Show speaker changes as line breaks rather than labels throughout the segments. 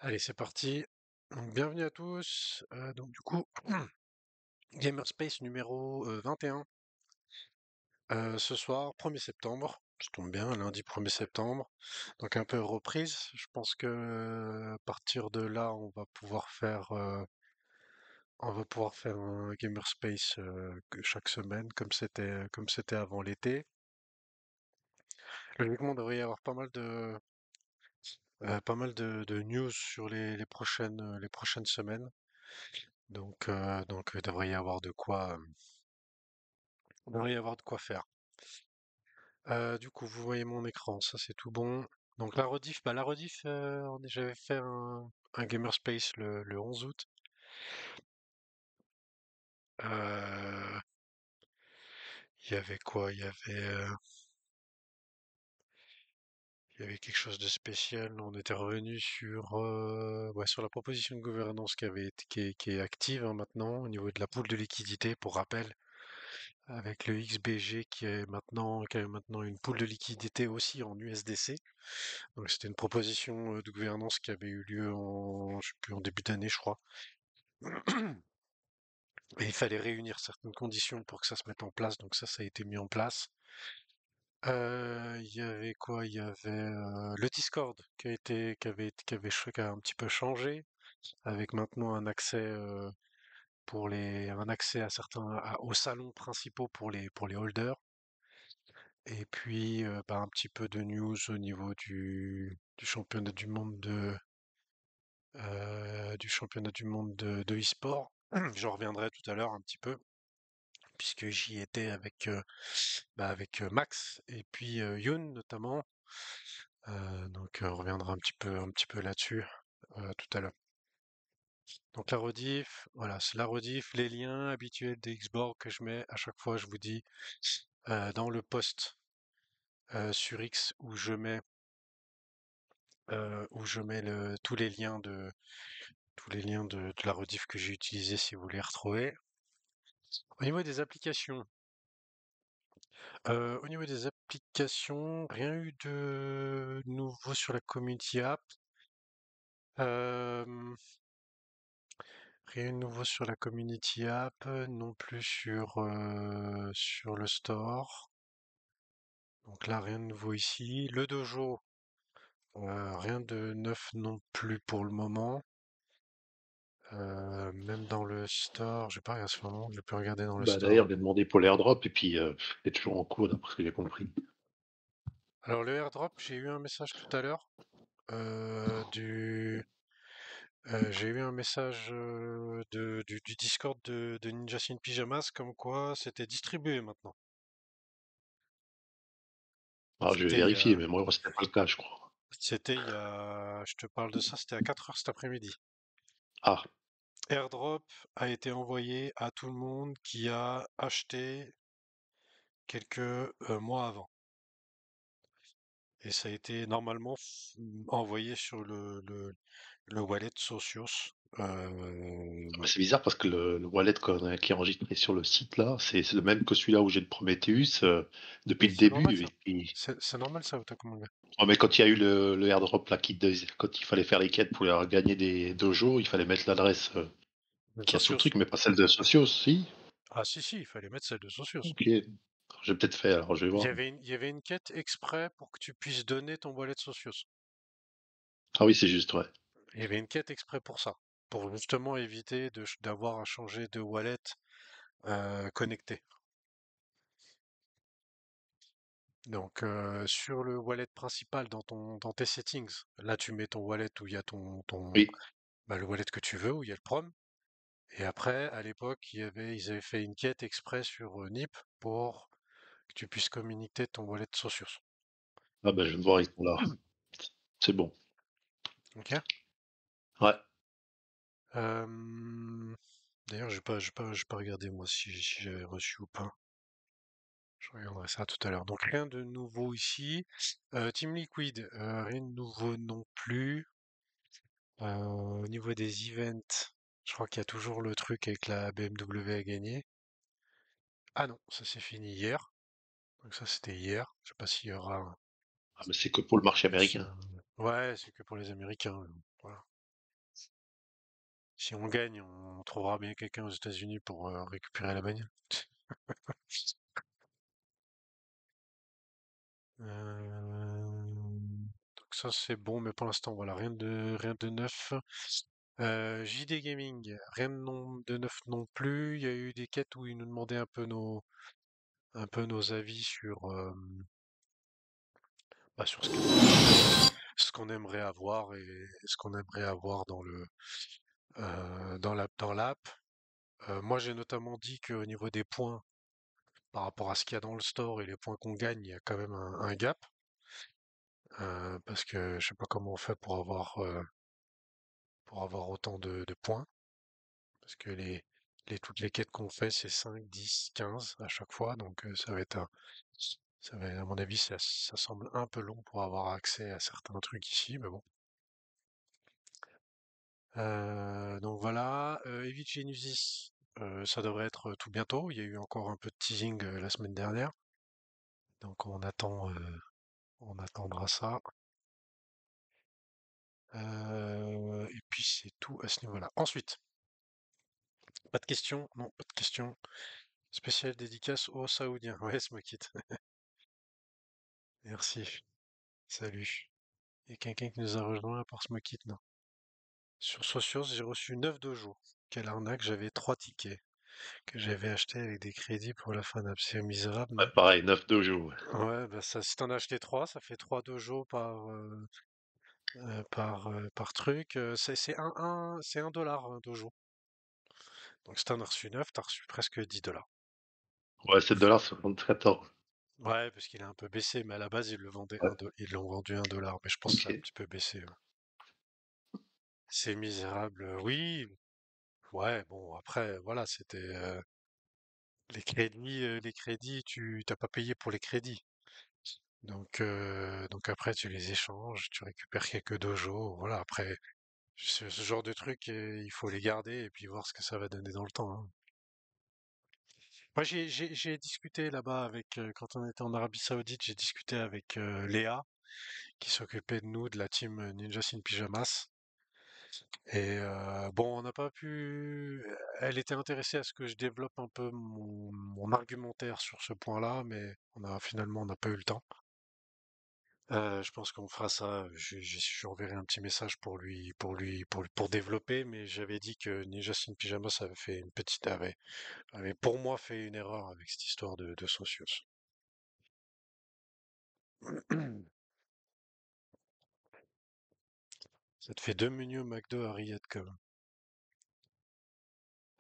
Allez, c'est parti. Donc, bienvenue à tous. Donc du coup, Gamerspace numéro 21. Ce soir, 1er septembre. Ça tombe bien, lundi 1er septembre. Donc un peu reprise. Je pense que à partir de là, on va pouvoir faire un Gamerspace chaque semaine, comme c'était avant l'été. Logiquement, il devrait y avoir pas mal de news sur les prochaines semaines. Donc, il devrait y avoir de quoi faire. Du coup, vous voyez mon écran, ça c'est tout bon. Donc la rediff, j'avais fait un Gamerspace le 11 août. Euh, Il y avait quoi? Il y avait quelque chose de spécial. On était revenu sur la proposition de gouvernance qui est active hein, maintenant au niveau de la pool de liquidité. Pour rappel, avec le XBG qui a maintenant une pool de liquidité aussi en USDC. Donc c'était une proposition de gouvernance qui avait eu lieu je sais plus, en début d'année, je crois. Et il fallait réunir certaines conditions pour que ça se mette en place. Donc ça a été mis en place. Il y avait quoi? Il y avait le Discord qui a un petit peu changé, avec maintenant un accès à aux salons principaux pour les holders. Et puis, un petit peu de news au niveau du championnat du monde de e-sport. J'en reviendrai tout à l'heure un petit peu, puisque j'y étais avec Max et puis Youn notamment. Donc on reviendra un petit peu là-dessus tout à l'heure. Donc la rediff, voilà, c'est la rediff, les liens habituels des Xborg que je mets à chaque fois, je vous dis, dans le post sur X où je mets tous les liens de la rediff que j'ai utilisé si vous les retrouvez. Au niveau des applications, rien eu de nouveau sur la community app. Euh, Rien de nouveau sur la community app, non plus sur le store. Donc là, rien de nouveau ici. Le dojo, rien de neuf non plus pour le moment. Même dans le store, j'ai pas regardé à ce moment, j'ai pu regarder dans le
Bah, d'ailleurs,
store.
on a demandé pour l'airdrop et puis c'est toujours en cours d'après ce que j'ai compris.
Alors le airdrop, j'ai eu un message tout à l'heure. J'ai eu un message du Discord de Ninja Sin Pyjamas comme quoi c'était distribué maintenant.
Alors, je vais
C'était il y
vérifier,
a,
mais moi, c'était pas le cas, je crois.
je te parle de ça, c'était à 4 heures cet après-midi.
Ah,
AirDrop a été envoyé à tout le monde qui a acheté quelques mois avant. Et ça a été normalement envoyé sur le wallet Socios.
mais c'est bizarre parce que le wallet qui est enregistré sur le site là, c'est le même que celui-là où j'ai le Prometheus depuis
Oui,
le
c'est normal
début.
ça. C'est normal ça, Otaku.
Oh, mais quand il y a eu le airdrop là, quand il fallait faire les quêtes pour gagner des dojos, il fallait mettre l'adresse
Le
qui a sous le
Socios.
truc, mais pas celle de Socios, si.
Ah si, si, il fallait mettre celle de Socios.
Ok, j'ai peut-être fait, alors je vais
Il y
voir.
avait une, il y avait une quête exprès pour que tu puisses donner ton wallet Socios.
Ah oui, c'est juste, ouais.
Il y avait une quête exprès pour ça, pour justement éviter d'avoir à changer de wallet connecté. Donc sur le wallet principal dans tes settings, là tu mets ton wallet où il y a
Oui.
le wallet que tu veux, où il y a le prom. Et après, à l'époque, ils avaient fait une quête exprès sur NIP pour que tu puisses communiquer ton wallet Socios.
Ah ben je viens de voir, ils sont là. C'est bon.
Ok?
Ouais.
Euh, D'ailleurs, j'ai pas regardé moi si j'avais reçu ou pas. Je regarderai ça tout à l'heure. Donc rien de nouveau ici. Team Liquid, rien de nouveau non plus. Au niveau des events, je crois qu'il y a toujours le truc avec la BMW à gagner. Ah non, ça c'est fini hier. Donc ça c'était hier. Je sais pas s'il y aura.
Ah, mais c'est que pour le marché
si-
américain.
Ouais, c'est que pour les Américains. Voilà. Si on gagne, on trouvera bien quelqu'un aux États-Unis pour récupérer la bagnole. Donc ça c'est bon, mais pour l'instant voilà, rien de neuf. JD Gaming, rien de neuf non plus. Il y a eu des quêtes où ils nous demandaient un peu nos avis sur, bah, sur ce qu'on aimerait avoir et ce qu'on aimerait avoir dans dans l'app. Moi j'ai notamment dit qu'au niveau des points, par rapport à ce qu'il y a dans le store et les points qu'on gagne, il y a quand même un gap. Parce que je sais pas comment on fait pour avoir autant de points. Parce que toutes les quêtes qu'on fait, c'est 5, 10, 15 à chaque fois. Donc à mon avis, ça semble un peu long pour avoir accès à certains trucs ici, mais bon. Donc voilà, Evil Genesis, ça devrait être tout bientôt. Il y a eu encore un peu de teasing la semaine dernière. Donc on attendra ça. Et puis c'est tout à ce niveau-là. Ensuite, pas de questions? Non, pas de questions. Spéciale dédicace aux Saoudiens. Ouais, Smokit. Merci. Salut. Il y a quelqu'un qui nous a rejoint à part Smokit, non? Sur Socios, j'ai reçu 9 dojo. Quelle arnaque, j'avais 3 tickets que j'avais achetés avec des crédits pour la fin d'app. C'est misérable,
Ouais,
non?
pareil, 9 dojo.
Ouais, bah ça, si t'en as acheté 3, ça fait 3 dojo par truc. C'est c'est un dollar un dojo. Donc si t'en as reçu 9, t'as reçu presque 10 dollars.
Ouais, 7,74 $.
Ouais, parce qu'il a un peu baissé, mais à la base,
Ouais,
ils l'ont vendu un dollar. Mais je pense que ça a un
ok.
petit peu baissé. Ouais. C'est misérable. Oui, ouais, bon, après, voilà, c'était les crédits, tu t'as pas payé pour les crédits. Donc après, tu les échanges, tu récupères quelques dojos. Voilà, après, ce genre de truc, il faut les garder et puis voir ce que ça va donner dans le temps, hein. Moi, j'ai discuté là-bas avec, quand on était en Arabie Saoudite, j'ai discuté avec Léa, qui s'occupait de nous, de la team Ninjas in Pyjamas. Et bon, on n'a pas pu. Elle était intéressée à ce que je développe un peu mon argumentaire sur ce point-là, mais finalement on n'a pas eu le temps. Je pense qu'on fera ça. J'enverrai un petit message pour développer, mais j'avais dit que Ninja in Pyjamas avait fait avait pour moi fait une erreur avec cette histoire de Socios. Ça te fait deux menus au McDo à Riyad quand même.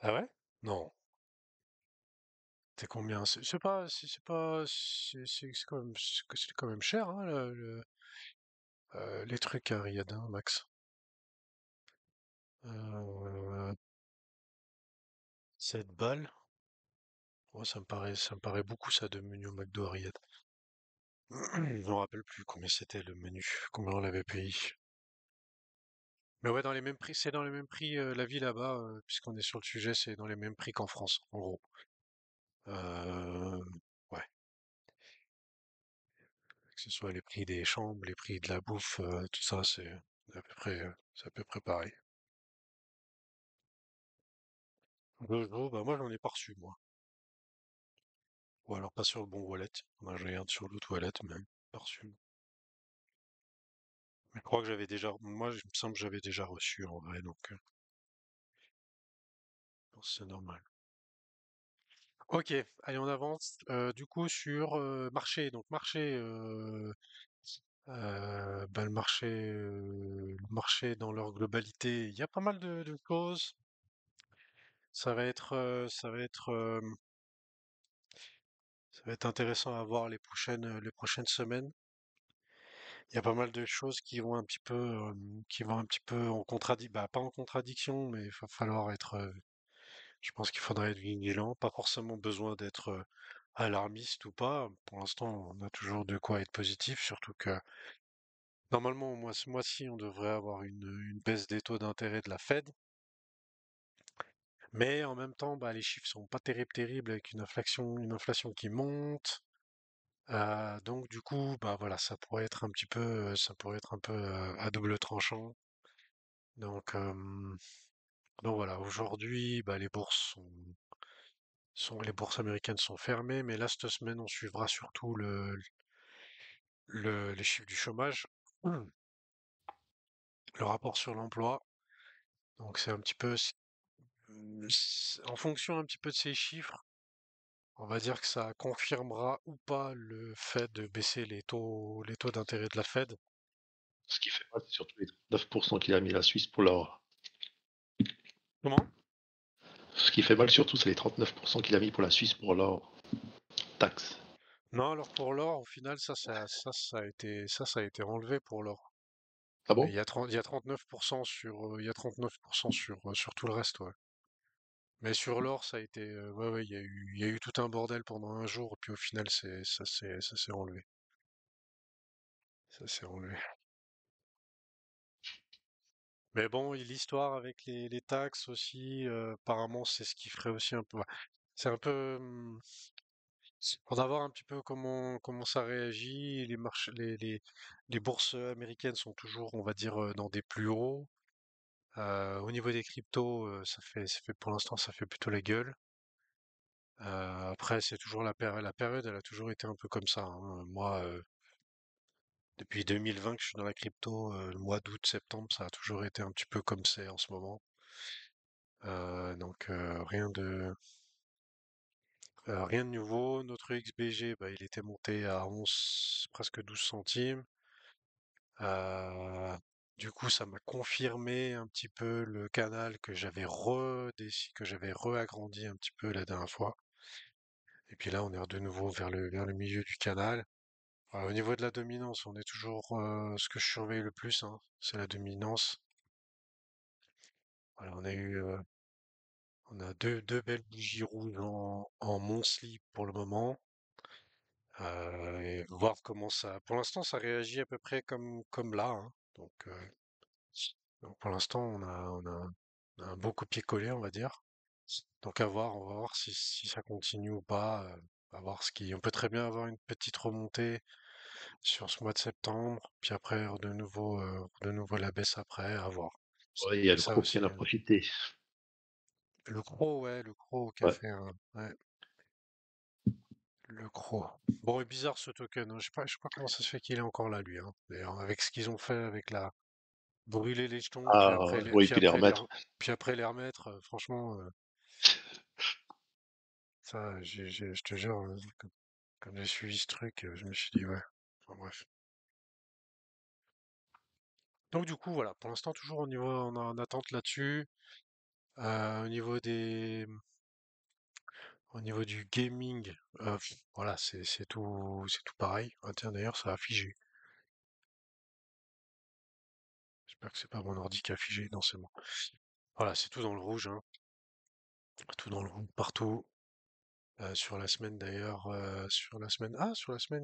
Ah ouais? Non. C'est combien? C'est quand même, c'est quand même cher, hein, les trucs à Riyad, hein, Max. Euh, 7 balles. Ouais, ça me paraît beaucoup ça de menu au McDo à Riyad. Je me rappelle plus combien c'était le menu, combien on l'avait payé. Mais ouais, dans les mêmes prix, c'est dans les mêmes prix, la vie là-bas, puisqu'on est sur le sujet, c'est dans les mêmes prix qu'en France, en gros. Euh, ouais, que ce soit les prix des chambres, les prix de la bouffe, tout ça, c'est à peu près pareil. Jojo, bah moi j'en ai pas reçu, moi. Ou alors pas sur le bon wallet. Moi je regarde sur l'autre wallet, mais pas reçu. Mais je crois que moi il me semble que j'avais déjà reçu en vrai, donc je pense que c'est normal. Ok, allez on avance. Du coup sur marché, donc marché, bah, le marché dans leur globalité, il y a pas mal de choses. Ça va être intéressant à voir les prochaines semaines. Il y a pas mal de choses qui vont un petit peu en contradiction, bah, pas en contradiction, mais il va falloir je pense qu'il faudrait être vigilant, pas forcément besoin d'être alarmiste ou pas. Pour l'instant, on a toujours de quoi être positif, surtout que normalement, ce mois-ci, on devrait avoir une baisse des taux d'intérêt de la Fed. Mais en même temps, bah, les chiffres sont pas terribles avec une inflation qui monte. Donc du coup, bah voilà, ça pourrait être un peu à double tranchant. Donc Donc voilà, aujourd'hui, bah, les bourses américaines sont fermées, mais là, cette semaine, on suivra surtout les chiffres du chômage, Hmm. le rapport sur l'emploi. Donc c'est un petit peu, en fonction un petit peu de ces chiffres, on va dire que ça confirmera ou pas le fait de baisser les taux d'intérêt de la Fed.
Ce qui fait mal, c'est surtout les 9% qu'il a mis la Suisse pour l'or.
Comment?
Ce qui fait mal surtout, c'est les 39% qu'il a mis pour la Suisse pour l'or. Taxe.
Non, alors pour l'or, au final, ça a été enlevé pour l'or.
Ah
Mais
bon?
il y a 39% il y a 39% sur tout le reste, ouais. Mais sur l'or, ça a été, ouais, ouais, il y a eu tout un bordel pendant un jour, puis au final, ça s'est enlevé. Ça s'est enlevé. Mais bon, et l'histoire avec les taxes aussi, apparemment, c'est ce qui ferait aussi un peu. Ouais. C'est un peu. Faudra voir un petit peu comment ça réagit. Les marchés, les bourses américaines sont toujours, on va dire, dans des plus hauts. Au niveau des cryptos, ça fait pour l'instant, ça fait plutôt la gueule. Après, c'est toujours la période, elle a toujours été un peu comme ça, hein. Moi, depuis 2020 que je suis dans la crypto, le mois d'août, septembre, ça a toujours été un petit peu comme c'est en ce moment. Donc rien de nouveau. Notre XBG, bah, il était monté à 11, presque 12 centimes. Euh, du coup, ça m'a confirmé un petit peu le canal que j'avais re-agrandi un petit peu la dernière fois. Et puis là, on est de nouveau vers le milieu du canal. Au niveau de la dominance, on est toujours ce que je surveille le plus, hein, c'est la dominance. Voilà, on a deux belles bougies rouges en monthly pour le moment. Et voir comment ça. Pour l'instant, ça réagit à peu près comme là, hein. Donc pour l'instant, on a un beau copier-coller, on va dire. Donc à voir, on va voir si ça continue ou pas. À voir ce qui. On peut très bien avoir une petite remontée sur ce mois de septembre, puis après de nouveau la baisse après, à voir.
Ouais, il y a
C'est
le
ça
groupe qui
aussi.
en a profité.
Le croc, ouais, le croc qui a
Ouais.
fait un. Ouais, le croc. Bon, et bizarre ce token, hein. Je sais pas comment ça se fait qu'il est encore là, lui, hein. D'ailleurs, avec ce qu'ils ont fait avec la brûler les jetons,
Ah, oui, puis les remettre.
puis après les remettre, franchement, ça, je te jure, comme j'ai suivi ce truc, je me suis dit, ouais. Enfin, bref. Donc du coup, voilà, pour l'instant, toujours on est en attente là-dessus. Au niveau au niveau du gaming, voilà, c'est tout pareil. Ah, tiens, d'ailleurs, ça a figé. J'espère que c'est pas mon ordi qui a figé, non, c'est bon. Voilà, c'est tout dans le rouge, hein. Tout dans le rouge partout. Sur la semaine d'ailleurs, sur la semaine,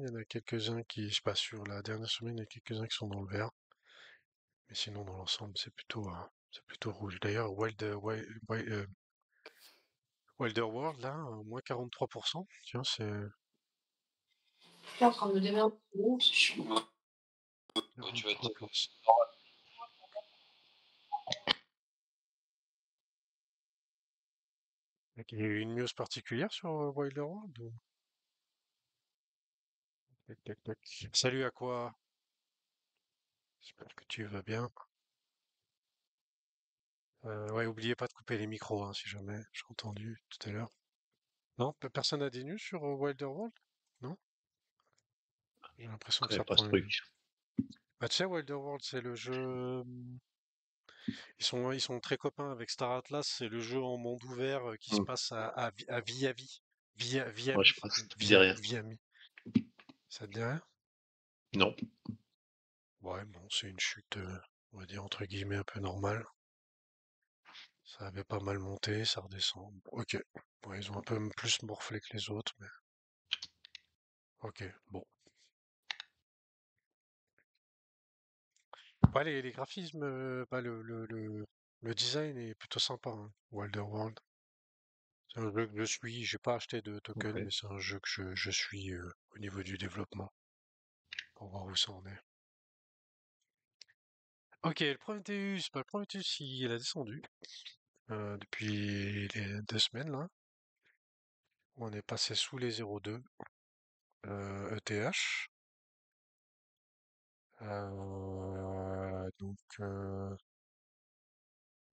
il y en a quelques-uns qui, je sais pas, sur la dernière semaine, il y en a quelques-uns qui sont dans le vert. Mais sinon, dans l'ensemble, c'est plutôt rouge. D'ailleurs, Wilder World, là, moins 43%. Tiens, c'est
T'es en train de me donner un gros, c'est chiant.
43%. Il y a eu une news particulière sur Wilder World Tac, tac, tac. Salut à quoi? J'espère que tu vas bien. Ouais, oubliez pas de couper les micros, hein, si jamais, j'ai entendu tout à l'heure. Non, personne n'a des news sur Wilder World? Non? J'ai
Je
l'impression que
connais
ça
pas ce
prend
truc.
une. Bah, tu sais, Wilder World, c'est le jeu. Ils sont très copains avec Star Atlas. C'est le jeu en monde ouvert qui se
Hmm.
passe à Viavi.
Moi, je
Viami.
pense, ça me dit rien.
Viami. Ça te dit rien?
Non.
Ouais, bon, c'est une chute, on va dire, entre guillemets, un peu normale. Ça avait pas mal monté, ça redescend. Ok. Ouais, ils ont un peu plus morflé que les autres, mais. Ok, bon. Ouais, les graphismes, bah, le design est plutôt sympa, hein, Wilder World. C'est un jeu que je suis, j'ai pas acheté de token,
Ok.
mais c'est un jeu que je suis au niveau du développement, pour voir où ça en est. Ok, le Prometheus, bah, le Prometheus, il a descendu. depuis les 2 semaines là, où on est passé sous les 0,2 ETH.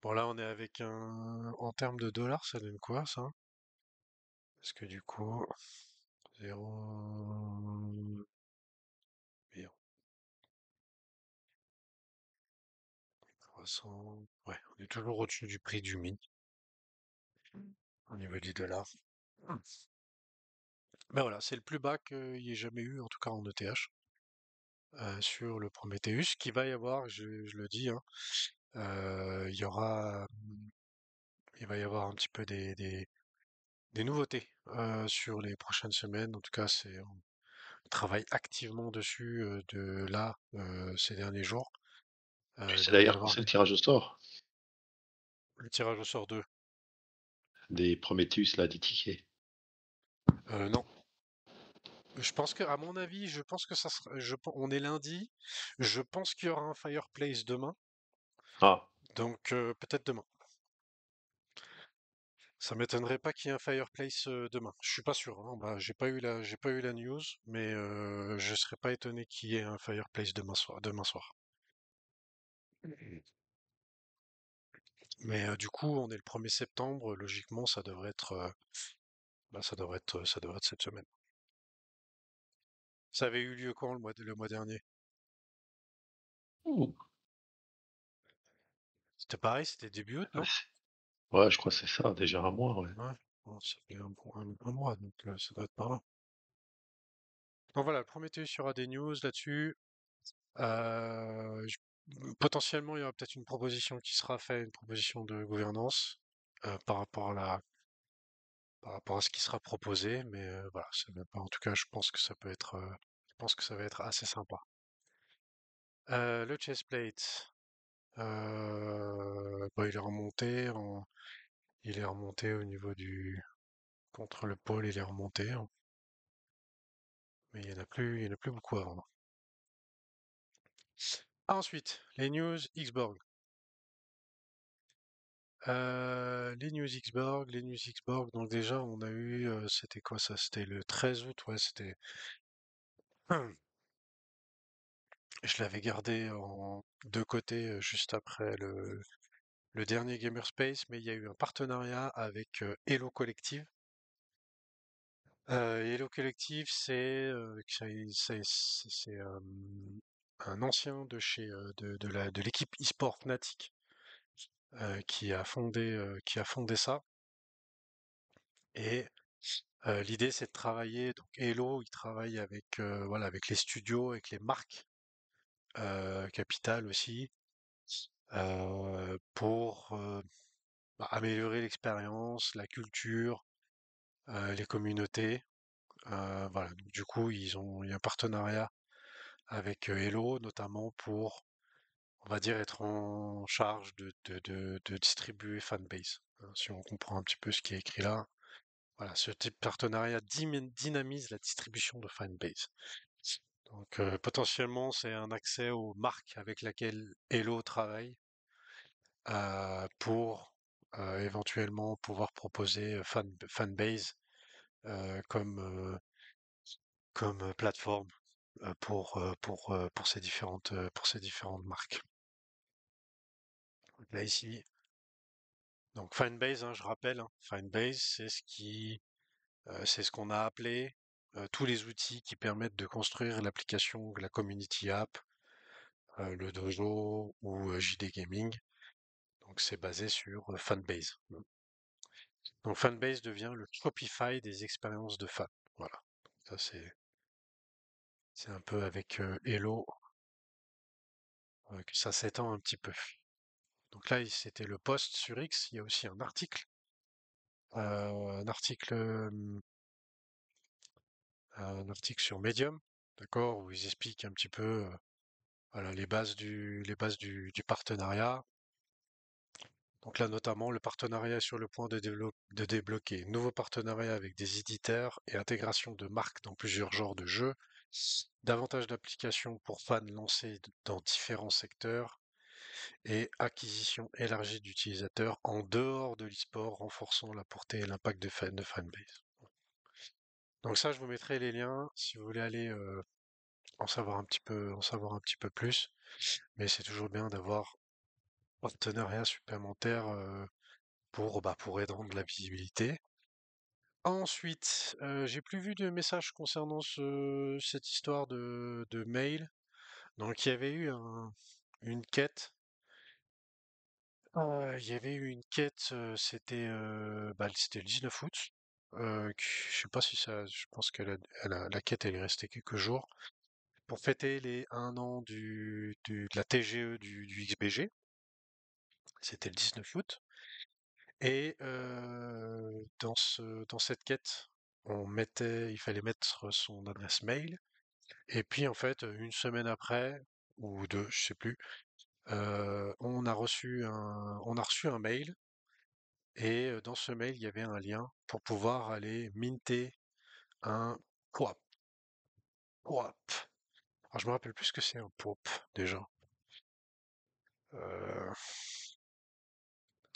Bon là on est avec en termes de dollars, ça donne quoi ça? Parce que du coup, 0... Merde, 300... Ouais, on est toujours au-dessus du prix du mine au niveau du dollar. Mais voilà, c'est le plus bas qu'il y ait jamais eu, en tout cas en ETH, sur le Prometheus. Qu'il va y avoir, je le dis, hein, il y aura, il va y avoir un petit peu des nouveautés sur les prochaines semaines. En tout cas, on travaille activement dessus de là ces derniers jours.
Tu
Il
sais
devrait y
d'ailleurs quand
avoir
c'est le tirage au sort
le tirage au sort 2.
des Prometheus, là, des tickets.
Non. Je pense que, à mon avis, je pense que ça sera, on est lundi. Je pense qu'il y aura un Fireplace demain.
Ah,
Donc, peut-être demain. Ça m'étonnerait pas qu'il y ait un Fireplace demain. Je suis pas sûr, hein. Bah, j'ai pas eu la news, mais je serais pas étonné qu'il y ait un Fireplace demain soir. Demain soir. Mais du coup, on est le 1er septembre. Logiquement, ça devrait être, ça devrait être cette semaine. Ça avait eu lieu quand le mois dernier?
ouh.
C'était pareil, c'était début août,
Ah,
non?
ouais, je crois que c'est ça, déjà un mois, ouais.
Ouais. Bon, ça fait un mois, donc ça doit être par là. Donc voilà, le Prometheus, il y aura des news là-dessus. Potentiellement, il y aura peut-être une proposition qui sera faite, une proposition de gouvernance par rapport par rapport à ce qui sera proposé, mais voilà, en tout cas, je pense que ça peut être, je pense que ça va être assez sympa. Le chestplate, bah, il est remonté au niveau contre le pôle, il est remonté, hein, mais il y en a plus beaucoup à vendre. Ensuite, les news Xborg. Les news Xborg, donc déjà on a eu, c'était quoi ça? C'était le 13 août, ouais, c'était... Je l'avais gardé en deux côtés juste après le dernier Gamerspace, mais il y a eu un partenariat avec Hello Collective. Hello Collective, c'est un ancien de chez de l'équipe e-sport Fnatic qui a fondé ça. Et l'idée, c'est de travailler. Donc, Hello, il travaille avec, voilà, avec les studios, avec les marques capitales aussi, pour bah, améliorer l'expérience, la culture, les communautés. Voilà. Donc, du coup, il y a un partenariat avec Hello, notamment pour, on va dire, être en charge de distribuer Fanbase. Hein, si on comprend un petit peu ce qui est écrit là. Voilà, ce type de partenariat dynamise la distribution de Fanbase. Donc potentiellement, c'est un accès aux marques avec lesquelles Hello travaille pour éventuellement pouvoir proposer Fanbase comme plateforme pour ces différentes marques. Là ici, donc Fanbase, hein, je rappelle, hein, Fanbase, c'est ce qu'on a appelé tous les outils qui permettent de construire l'application, la community app, le dojo ou JD Gaming. Donc c'est basé sur Fanbase. Donc Fanbase devient le Shopify des expériences de fans. Voilà. Ça c'est un peu avec Hello que ça s'étend un petit peu. Donc là c'était le post sur X. Il y a aussi euh, un article, euh, un article sur Medium, d'accord, où ils expliquent un petit peu voilà, les bases du partenariat. Donc là, notamment, le partenariat est sur le point de débloquer. Nouveau partenariat avec des éditeurs et intégration de marques dans plusieurs genres de jeux. Davantage d'applications pour fans lancées dans différents secteurs. et acquisition élargie d'utilisateurs en dehors de l'e-sport, renforçant la portée et l'impact de fanbase. Donc ça, je vous mettrai les liens si vous voulez aller en savoir un petit peu plus. Mais c'est toujours bien d'avoir un partenariat supplémentaire pour rendre de la visibilité. Ensuite, j'ai plus vu de messages concernant cette histoire de mail. Donc il y avait eu une quête. Il y avait eu une quête, c'était le 19 août. Je sais pas si ça, je pense la quête elle est restée quelques jours pour fêter les 1 an de la TGE du XBG. C'était le 19 août. Et dans cette quête, il fallait mettre son adresse mail. Et puis en fait, une semaine après, ou deux, je sais plus, on a reçu un mail. Et dans ce mail, il y avait un lien pour pouvoir aller minter un PWAP. PWAP. Alors je me rappelle plus ce que c'est un PWAP déjà. Euh,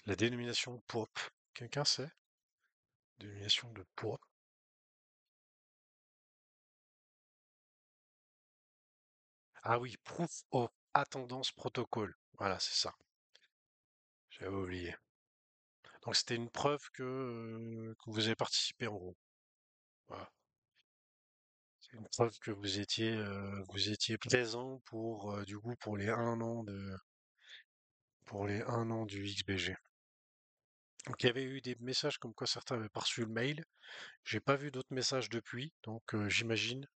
la dénomination PWAP. Quelqu'un sait? Dénomination de PWAP. Ah oui, Proof of Attendance Protocol. Voilà, c'est ça. J'avais oublié. Donc c'était une preuve que vous avez participé en gros. Voilà. C'est une preuve que vous étiez présent pour du coup pour les 1 an du XBG. Donc il y avait eu des messages comme quoi certains avaient pas reçu le mail. J'ai pas vu d'autres messages depuis, donc j'imagine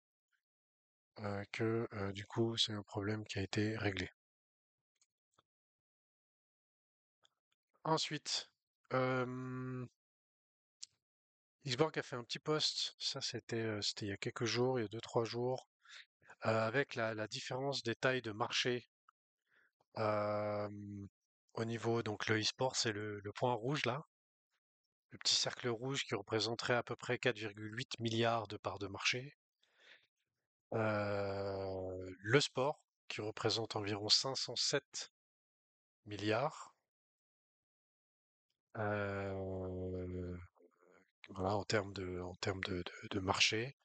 que du coup c'est un problème qui a été réglé. Ensuite, Xborg a fait un petit post, ça c'était il y a quelques jours, il y a 2-3 jours, avec la différence des tailles de marché euh, au niveau, donc le e-sport c'est le point rouge là, le petit cercle rouge qui représenterait à peu près 4,8 milliards de parts de marché. Le sport, qui représente environ 507 milliards, euh, voilà, en termes de marché.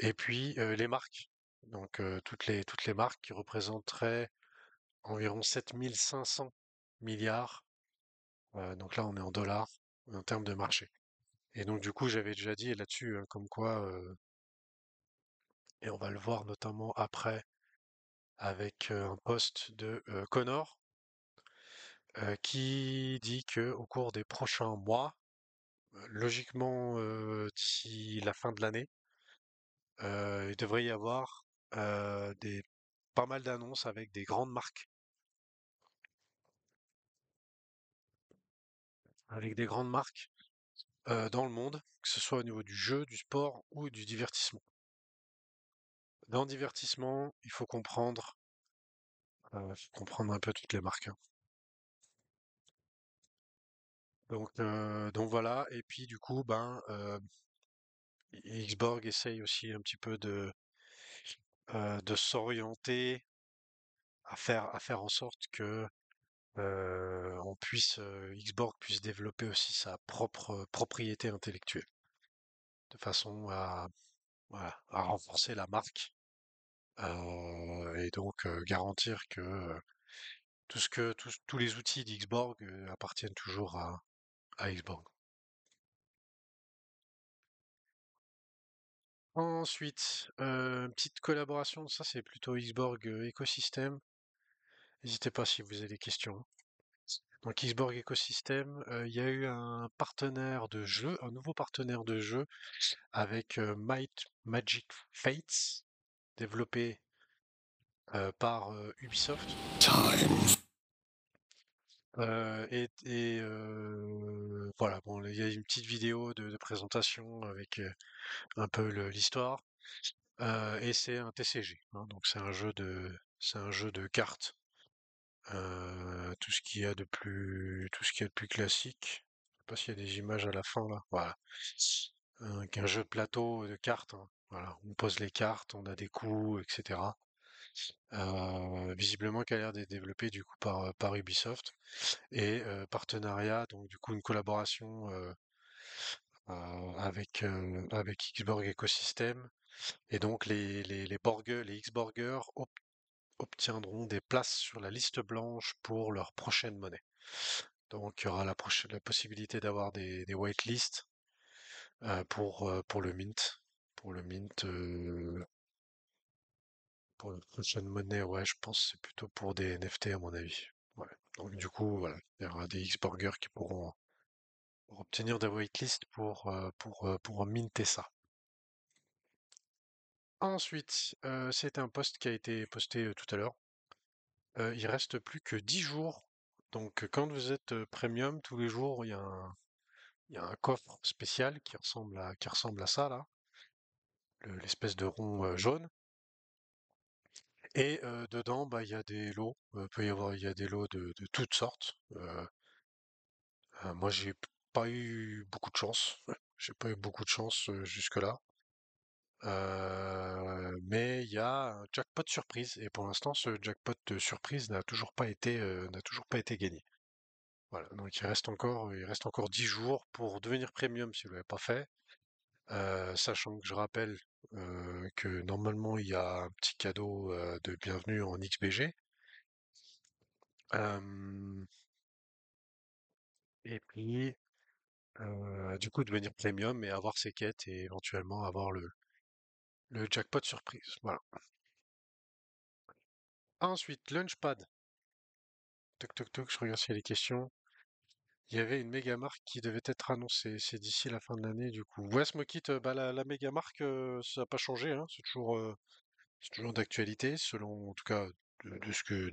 Et puis les marques, donc toutes les marques qui représenteraient environ 7500 milliards. Donc là, on est en dollars en termes de marché. Et donc du coup, j'avais déjà dit là-dessus, comme quoi, et on va le voir notamment après avec un post de Connor, qui dit que au cours des prochains mois, logiquement d'ici la fin de l'année, il devrait y avoir pas mal d'annonces avec des grandes marques dans le monde, que ce soit au niveau du jeu, du sport ou du divertissement. Dans le divertissement, faut comprendre un peu toutes les marques, hein. Donc voilà. Et puis du coup, Xborg essaye aussi un petit peu de s'orienter à faire en sorte que Xborg puisse développer aussi sa propre propriété intellectuelle, de façon voilà, à renforcer la marque et donc garantir que tous les outils d'Xborg appartiennent toujours à Xborg. Ensuite, petite collaboration, ça c'est plutôt Xborg écosystème. N'hésitez pas si vous avez des questions. Donc Xborg Ecosystem, il y a eu un partenaire de jeu, un nouveau partenaire de jeu avec Might Magic Fates, développé par Ubisoft. Voilà, bon, il y a une petite vidéo de présentation avec un peu l'histoire. Et c'est un TCG, hein, donc c'est un jeu de cartes. Tout ce qu'il y a de plus classique. Je sais pas s'il y a des images à la fin là. Voilà. Qu'un jeu de plateau de cartes, hein. Voilà. On pose les cartes, on a des coups, etc. visiblement qui a l'air d'être développé du coup par Ubisoft et partenariat, donc du coup une collaboration avec Xborg Ecosystem et donc les X-Borgers obtiendront des places sur la liste blanche pour leur prochaine monnaie. Donc il y aura la possibilité d'avoir des whitelists pour le mint. Pour le mint, pour la prochaine monnaie, ouais, je pense que c'est plutôt pour des NFT à mon avis. Ouais. Donc du coup, voilà, il y aura des X-Burgers qui pourront obtenir des whitelists pour minter ça. Ensuite, c'est un post qui a été posté tout à l'heure. Il reste plus que 10 jours. Donc quand vous êtes premium, tous les jours, il y a un coffre spécial qui ressemble à ça là, l'espèce de rond jaune. Et dedans, bah, il y a des lots. Il y a des lots de toutes sortes. Moi, j'ai pas eu beaucoup de chance. J'ai pas eu beaucoup de chance jusque-là. Mais il y a un jackpot surprise. Et pour l'instant, ce jackpot de surprise n'a toujours pas été gagné. Voilà. Donc il reste encore 10 jours pour devenir premium si vous l'avez pas fait. Sachant que je rappelle que normalement il y a un petit cadeau de bienvenue en XBG. Euh, et puis du coup devenir premium et avoir ses quêtes et éventuellement avoir le jackpot surprise. Voilà. Ensuite, Launchpad. Toc toc toc, je regarde s'il y a des questions. Il y avait une méga marque qui devait être annoncée. C'est d'ici la fin de l'année, du coup. Ouais, Smokit, bah, la méga marque, ça n'a pas changé, hein. C'est toujours d'actualité, selon, en tout cas, de ce que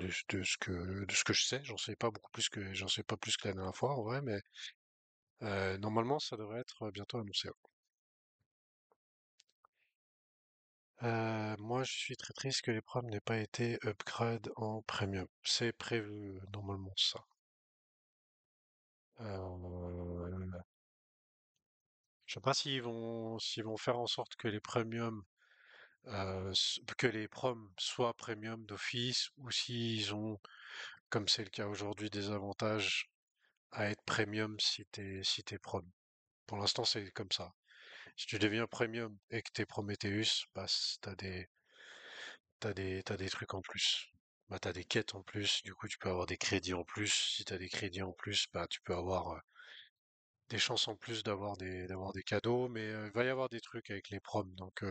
je sais. J'en sais pas plus que la dernière fois, en vrai, mais normalement, ça devrait être bientôt annoncé. Moi, je suis très triste que les proms n'aient pas été upgrade en premium. C'est prévu normalement ça. Je sais pas s'ils vont faire en sorte que les premiums, que les proms soient premium d'office, ou s'ils ont, comme c'est le cas aujourd'hui, des avantages à être premium si t'es prom. Pour l'instant, c'est comme ça. Si tu deviens premium et que t'es Prometheus, bah, t'as des trucs en plus. Bah, t'as des quêtes en plus, du coup, tu peux avoir des crédits en plus. Si t'as des crédits en plus, bah, tu peux avoir des chances en plus d'avoir des cadeaux, mais il va y avoir des trucs avec les proms, donc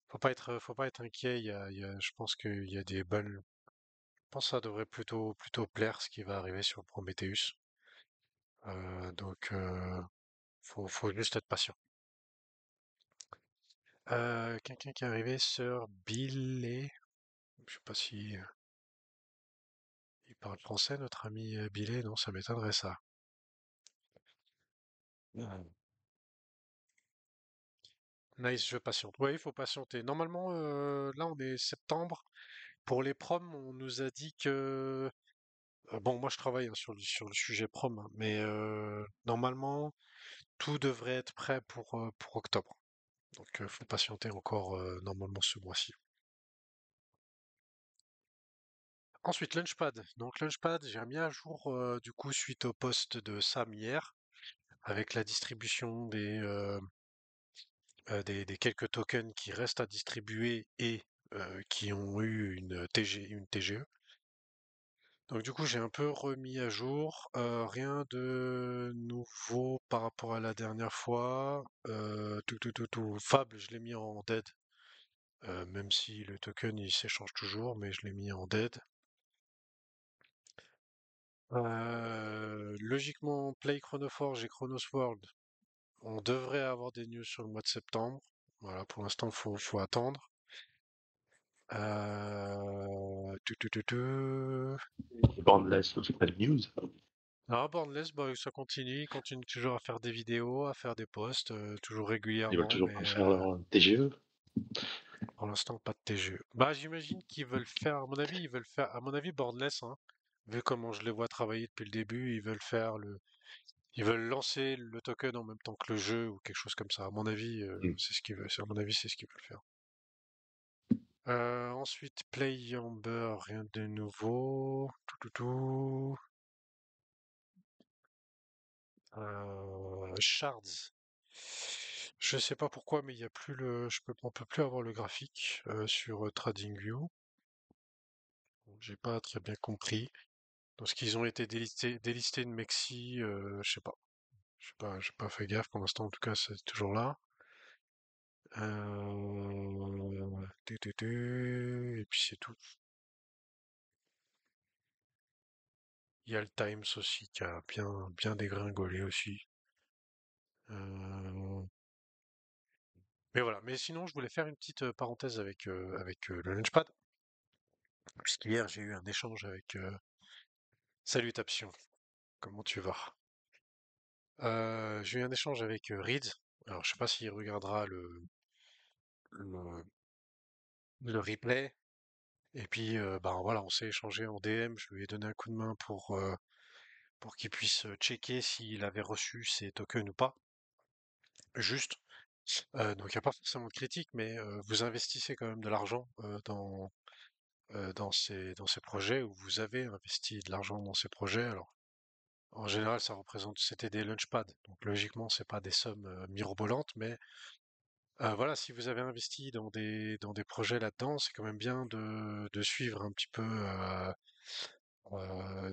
faut pas être inquiet. Je pense qu'il y a des bonnes. Je pense que ça devrait plutôt plaire ce qui va arriver sur Prometheus. Donc faut juste être patient. Quelqu'un qui est arrivé sur Billet. Je sais pas si il parle français, notre ami Billet, non, ça m'étonnerait ça. Nice, je patiente. Ouais, il faut patienter. Normalement, là, on est septembre. Pour les proms, on nous a dit que... bon, moi, je travaille hein, sur le sujet prom, hein, mais normalement, tout devrait être prêt pour octobre. Donc, faut patienter encore normalement ce mois-ci. Ensuite, Launchpad. Donc, Launchpad, j'ai mis à jour du coup suite au post de Sam hier, avec la distribution des quelques tokens qui restent à distribuer et qui ont eu une TGE. Donc du coup j'ai un peu remis à jour, rien de nouveau par rapport à la dernière fois. Fable, je l'ai mis en dead, même si le token il s'échange toujours, mais je l'ai mis en dead. Logiquement, Play Chronoforge et Chronos World, on devrait avoir des news sur le mois de septembre. Voilà, pour l'instant faut attendre. Euh... tu, tu, tu, tu.
Boundless, c'est pas de news.
Alors, Borderless, bah, ça continue, ils continuent toujours à faire des vidéos, à faire des posts, toujours
Ils veulent
régulièrement,
toujours
mais
pas faire leur TGE.
pour l'instant, pas de TGE. Bah, j'imagine qu'ils veulent faire, à mon avis, à mon avis, Borderless, hein, vu comment je les vois travailler depuis le début, ils veulent lancer le token en même temps que le jeu ou quelque chose comme ça. À mon avis,
Mm.
c'est ce qu'ils veulent, à mon avis, c'est ce qu'ils veulent faire. Ensuite, Play Amber, rien de nouveau. Tout. Shards. Je sais pas pourquoi, mais il y a plus on peut plus avoir le graphique sur TradingView. J'ai pas très bien compris. Parce qu'ils ont été délistés de Mexi, je sais pas. J'ai pas fait gaffe pour l'instant, en tout cas, c'est toujours là. Et puis c'est tout. Il y a le Times aussi qui a bien dégringolé aussi. Euh, Mais voilà. Mais sinon, je voulais faire une petite parenthèse avec le Launchpad. Puisqu'hier, j'ai eu un échange avec Salutations. Comment tu vas? J'ai eu un échange avec Reed. Alors, je sais pas s'il regardera le, le replay. Et puis, ben voilà, on s'est échangé en DM. Je lui ai donné un coup de main pour qu'il puisse checker s'il avait reçu ses tokens ou pas. Juste. Donc, il n'y a pas forcément de critique, mais vous investissez quand même de l'argent dans ces projets, ou vous avez investi de l'argent dans ces projets. Alors, en général, c'était des launchpads. Donc, logiquement, c'est pas des sommes mirobolantes, mais voilà, si vous avez investi dans des projets là-dedans, c'est quand même bien de suivre un petit peu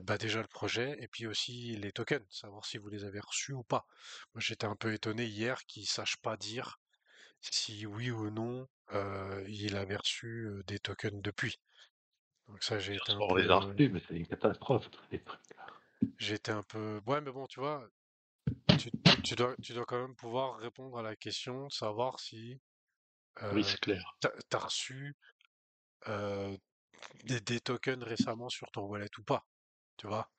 bah déjà le projet et puis aussi les tokens, savoir si vous les avez reçus ou pas. Moi, j'étais un peu étonné hier qu'ils sachent pas dire si oui ou non il avait reçu des tokens depuis. Donc ça,
On les a reçus, mais c'est une catastrophe, les trucs.
ouais, mais bon, tu vois, tu dois quand même pouvoir répondre à la question de savoir si
Oui,
euh,
c'est clair.
t'as reçu euh, des tokens récemment sur ton wallet ou pas, tu vois.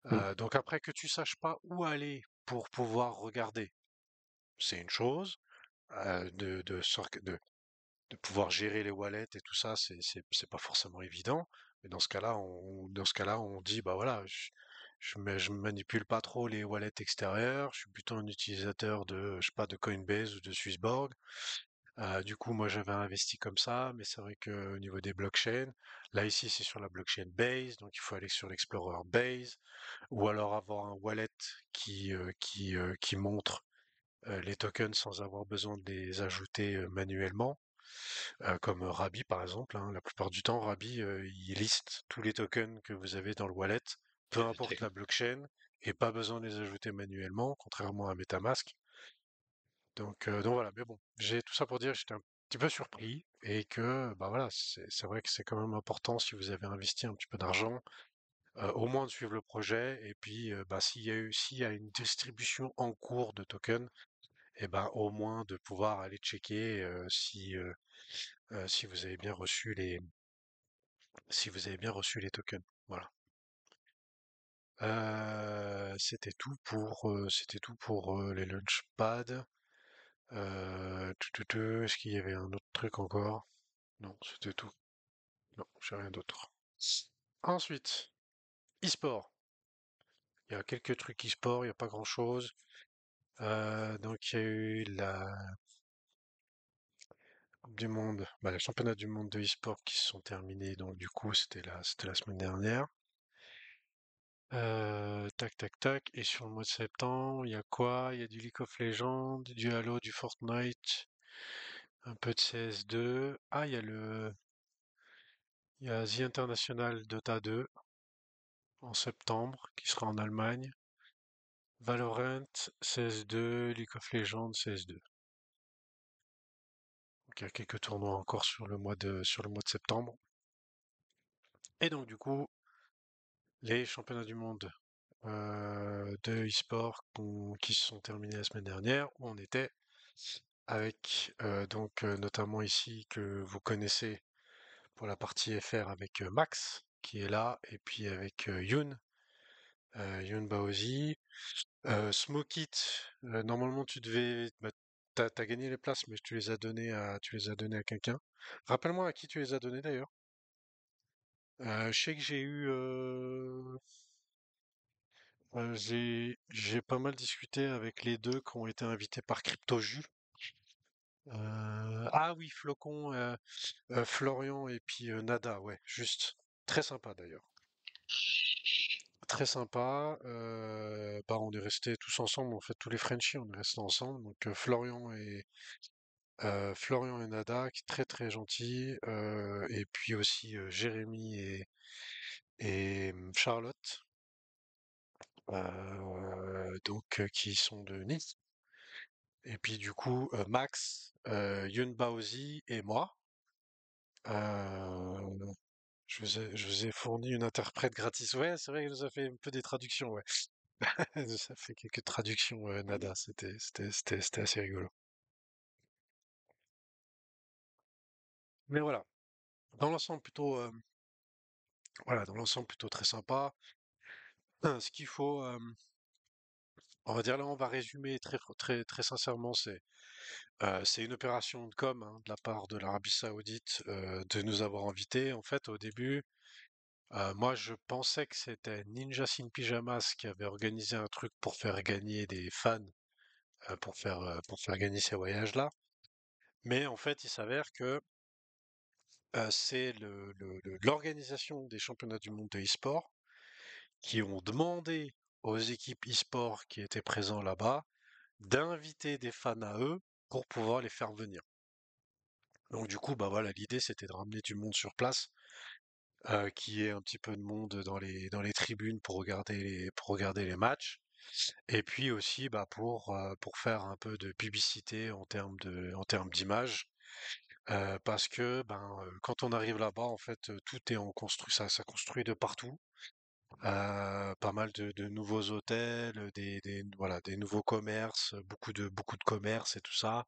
Mm.
Donc après que tu saches pas où aller pour pouvoir regarder, c'est une chose. De pouvoir gérer les wallets et tout ça, c'est pas forcément évident. Mais dans ce cas-là, on dit, bah voilà, je manipule pas trop les wallets extérieurs. Je suis plutôt un utilisateur je sais pas, de Coinbase ou de Swissborg. Du coup, moi, j'avais investi comme ça, mais c'est vrai que au niveau des blockchains, là ici, c'est sur la blockchain Base, donc il faut aller sur l'Explorer Base, ou alors avoir un wallet qui montre les tokens sans avoir besoin de les ajouter manuellement, comme Rabi par exemple, hein. La plupart du temps, Rabi, il liste tous les tokens que vous avez dans le wallet, peu importe la blockchain, et pas besoin de les ajouter manuellement, contrairement à MetaMask. Donc voilà, mais bon, j'ai tout ça pour dire, j'étais un petit peu surpris et que bah voilà, c'est vrai que c'est quand même important si vous avez investi un petit peu d'argent, au moins de suivre le projet et puis bah s'il y a une distribution en cours de tokens, et ben au moins de pouvoir aller checker si vous avez bien reçu les tokens. Voilà. C'était tout pour les launchpads. Est-ce qu'il y avait un autre truc encore? Non, c'était tout. Non, j'ai rien d'autre. Ensuite, e-sport. Il y a quelques trucs e-sport, il n'y a pas grand-chose. Donc il y a eu la Coupe du Monde, bah, les championnats du monde de e-sport qui se sont terminés. Donc du coup, c'était la semaine dernière. Tac, tac, tac. Et sur le mois de septembre, il y a quoi? Il y a du League of Legends, du Halo, du Fortnite, un peu de CS2. Ah, il y a The International Dota 2 en septembre qui sera en Allemagne. Valorant, CS2, League of Legends, CS2. Donc il y a quelques tournois encore sur le mois de septembre. Et donc du coup, les championnats du monde de e-sport qui se sont terminés la semaine dernière, où on était avec notamment ici que vous connaissez pour la partie FR avec Max qui est là, et puis avec Youn Baozi. Smokit, normalement t'as gagné les places, mais tu les as données à quelqu'un. Rappelle-moi à qui tu les as données d'ailleurs. Je sais que j'ai pas mal discuté avec les deux qui ont été invités par CryptoJus. Ah oui, Flocon, Florian et puis Nada, ouais, juste. Très sympa d'ailleurs. Très sympa. Bah, on est restés tous ensemble, en fait, tous les Frenchies, on est restés ensemble. Donc Florian et Nada, qui est très très gentil. Et puis aussi Jérémy et Charlotte, qui sont de Nice. Et puis du coup, Max, Yun Baozi et moi. Euh, je vous ai fourni une interprète gratis. Ouais, c'est vrai que ça fait un peu des traductions, ouais. Ça fait quelques traductions, nada. C'était assez rigolo. Mais voilà, dans l'ensemble plutôt, voilà, dans l'ensemble plutôt très sympa. Ce qu'il faut, on va dire là, on va résumer très très sincèrement, c'est une opération de com, hein, de la part de l'Arabie Saoudite, de nous avoir invités. En fait, au début, moi, je pensais que c'était Ninja Sin Pyjamas qui avait organisé un truc pour faire gagner des fans, pour faire gagner ces voyages-là. Mais en fait, il s'avère que c'est l'organisation des championnats du monde de e-sport qui ont demandé aux équipes e-sport qui étaient présents là-bas d'inviter des fans à eux pour pouvoir les faire venir. Donc du coup, bah voilà, l'idée c'était de ramener du monde sur place, qui ait un petit peu de monde dans les tribunes pour regarder les matchs. Et puis aussi, bah, pour faire un peu de publicité en termes d'image, parce que ben, quand on arrive là-bas, en fait, tout est en construit, ça construit de partout. Pas mal de nouveaux hôtels, voilà, des nouveaux commerces, beaucoup de commerces et tout ça.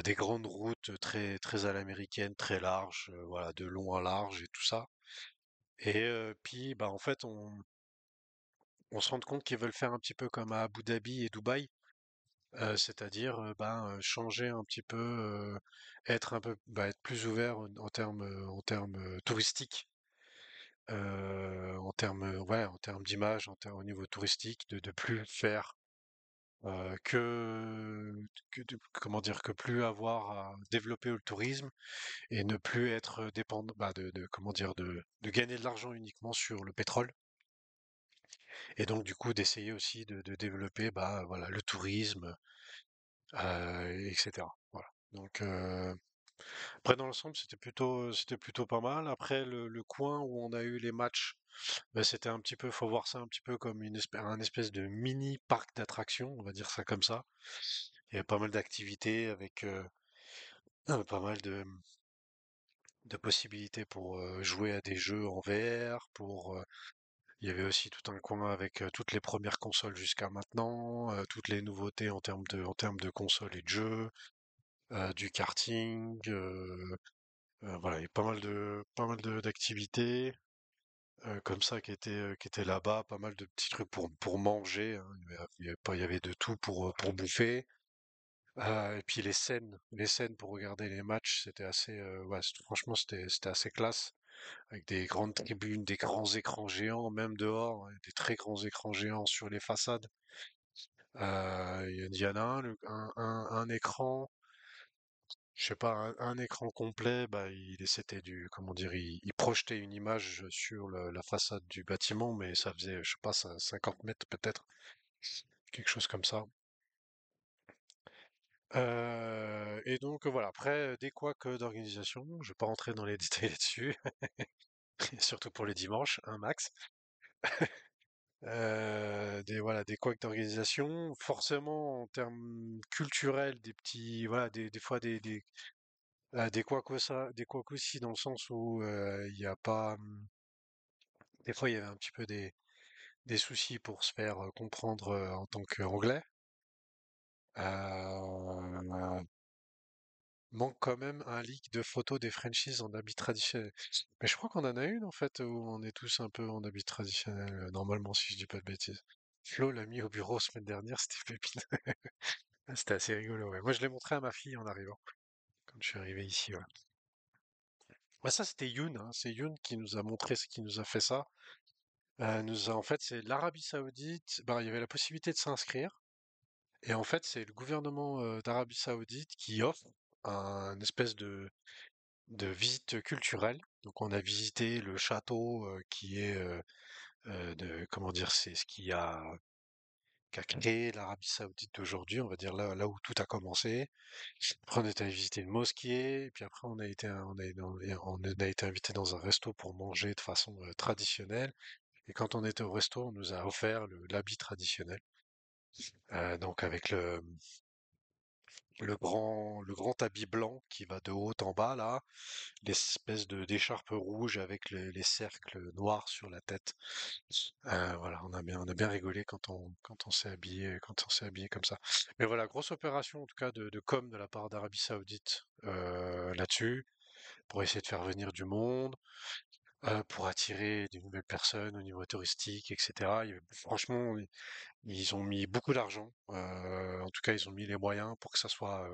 Des grandes routes très très à l'américaine, très larges, voilà, de long en large et tout ça. Et puis, bah, en fait, on se rend compte qu'ils veulent faire un petit peu comme à Abu Dhabi et Dubaï. C'est-à-dire, ben, changer un petit peu, être plus ouvert en termes touristiques, en termes d'image, au niveau touristique, de plus faire comment dire, que plus avoir à développer le tourisme et ne plus être dépendant, bah, comment dire, de gagner de l'argent uniquement sur le pétrole. Et donc, du coup, d'essayer aussi de développer, bah, voilà, le tourisme, etc. Voilà. Donc, après, dans l'ensemble, c'était plutôt pas mal. Après, le coin où on a eu les matchs, bah, faut voir ça un petit peu comme un espèce de mini parc d'attractions, on va dire ça comme ça. Il y avait pas mal d'activités avec pas mal de possibilités pour jouer à des jeux en VR. Il y avait aussi tout un coin avec toutes les premières consoles jusqu'à maintenant, toutes les nouveautés en termes de consoles et de jeux, du karting. Voilà, il y a d'activités comme ça qui étaient là-bas, pas mal de petits trucs pour manger, hein. Il y avait de tout pour bouffer. Et puis les scènes pour regarder les matchs, c'était assez, ouais, franchement, c'était assez classe, avec des grandes tribunes, des grands écrans géants, même dehors, hein, des très grands écrans géants sur les façades. Il y en a un écran, je sais pas, un écran complet, bah, c'était comment dire, il projetait une image sur la façade du bâtiment, mais ça faisait, je sais pas, 50 mètres peut-être, quelque chose comme ça. Et donc voilà, après, des couacs d'organisation, je vais pas rentrer dans les détails là-dessus, surtout pour les dimanches, un max. Voilà, des couacs d'organisation, forcément en termes culturels, des petits, voilà, des fois des couacs des couacs aussi dans le sens où il y a pas, des fois il y avait un petit peu des soucis pour se faire comprendre en tant qu'anglais. Euh, Manque quand même un leak de photos des Frenchies en habit traditionnel. Mais je crois qu'on en a une en fait où on est tous un peu en habit traditionnel, normalement si je dis pas de bêtises. Flo l'a mis au bureau semaine dernière, c'était pépite. C'était assez rigolo, ouais. Moi je l'ai montré à ma fille en arrivant, quand je suis arrivé ici, ouais. Ouais, ça c'était Youn, hein. C'est Youn qui nous a montré ce qui nous a fait ça. En fait, c'est l'Arabie Saoudite. Bah, il y avait la possibilité de s'inscrire. Et en fait, c'est le gouvernement d'Arabie Saoudite qui offre un espèce de visite culturelle. Donc, on a visité le château qui est comment dire, c'est ce qui a créé l'Arabie Saoudite d'aujourd'hui, on va dire là où tout a commencé. Après, on est allé visiter une mosquée, et puis après, on a été invité dans un resto pour manger de façon traditionnelle. Et quand on était au resto, on nous a offert l'habit traditionnel. Donc avec le grand habit blanc qui va de haut en bas là, l'espèce d'écharpe rouge avec les cercles noirs sur la tête. Voilà, on a bien rigolé quand on s'est habillé comme ça. Mais voilà, grosse opération en tout cas de com de la part d'Arabie Saoudite là-dessus, pour essayer de faire venir du monde, pour attirer de nouvelles personnes au niveau touristique, etc. Franchement, ils ont mis beaucoup d'argent. En tout cas, ils ont mis les moyens pour que ça soit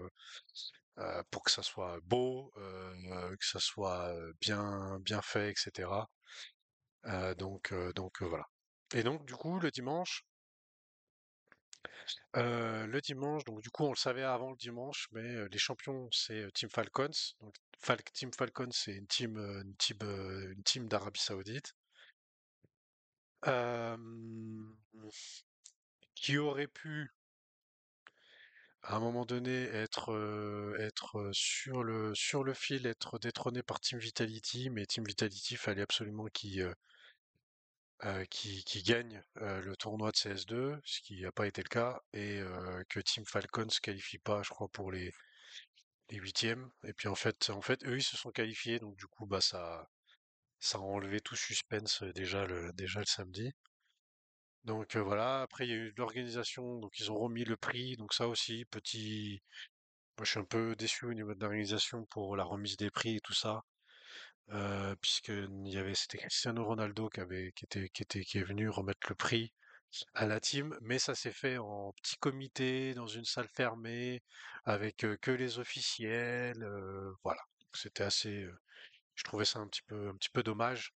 beau, que ça soit bien fait, etc. Voilà. Et donc du coup le dimanche, donc du coup on le savait avant le dimanche, mais les champions c'est Team Falcons. Donc Team Falcons c'est une team d'Arabie Saoudite euh, qui aurait pu à un moment donné être sur le fil, être détrôné par Team Vitality, mais Team Vitality fallait absolument qui gagne le tournoi de CS2, ce qui n'a pas été le cas, et que Team Falcon se qualifie pas, je crois, pour les huitièmes. Et puis en fait, eux, ils se sont qualifiés, donc du coup, bah ça a enlevé tout suspense déjà le samedi. Donc voilà. Après, il y a eu de l'organisation, donc ils ont remis le prix, donc ça aussi, petit. Moi, je suis un peu déçu au niveau de l'organisation pour la remise des prix et tout ça. Puisque c'était Cristiano Ronaldo qui est venu remettre le prix à la team, mais ça s'est fait en petit comité, dans une salle fermée, avec que les officiels, voilà. C'était je trouvais ça un petit peu dommage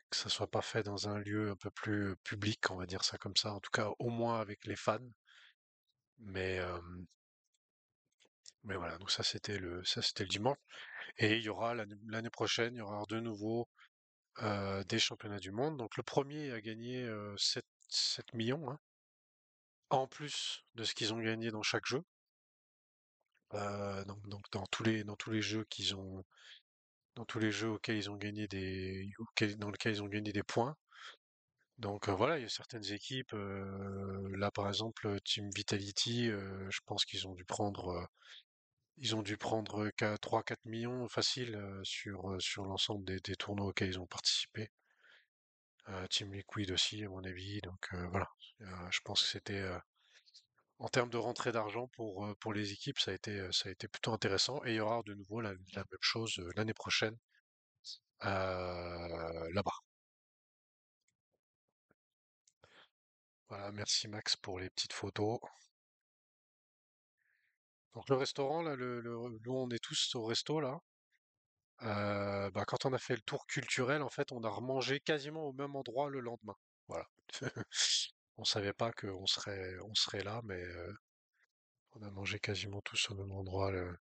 que ça soit pas fait dans un lieu un peu plus public, on va dire ça comme ça, en tout cas au moins avec les fans. Mais, euh, mais voilà, donc ça c'était le dimanche. Et il y aura l'année prochaine, il y aura de nouveau des championnats du monde. Donc le premier a gagné 7 millions, hein, en plus de ce qu'ils ont gagné dans chaque jeu. Donc dans tous les jeux dans tous les jeux auxquels ils ont gagné dans lesquels ils ont gagné des points. Donc voilà, il y a certaines équipes, là par exemple Team Vitality, je pense ils ont dû prendre 3-4 millions facile sur l'ensemble des tournois auxquels ils ont participé. Team Liquid aussi, à mon avis. Donc voilà. Je pense que c'était en termes de rentrée d'argent pour les équipes, ça a été plutôt intéressant. Et il y aura de nouveau la même chose l'année prochaine là-bas. Voilà, merci Max pour les petites photos. Donc le restaurant, là, où on est tous au resto là, bah, quand on a fait le tour culturel, en fait, on a remangé quasiment au même endroit le lendemain. Voilà. On savait pas on serait là, mais on a mangé quasiment tous au même endroit le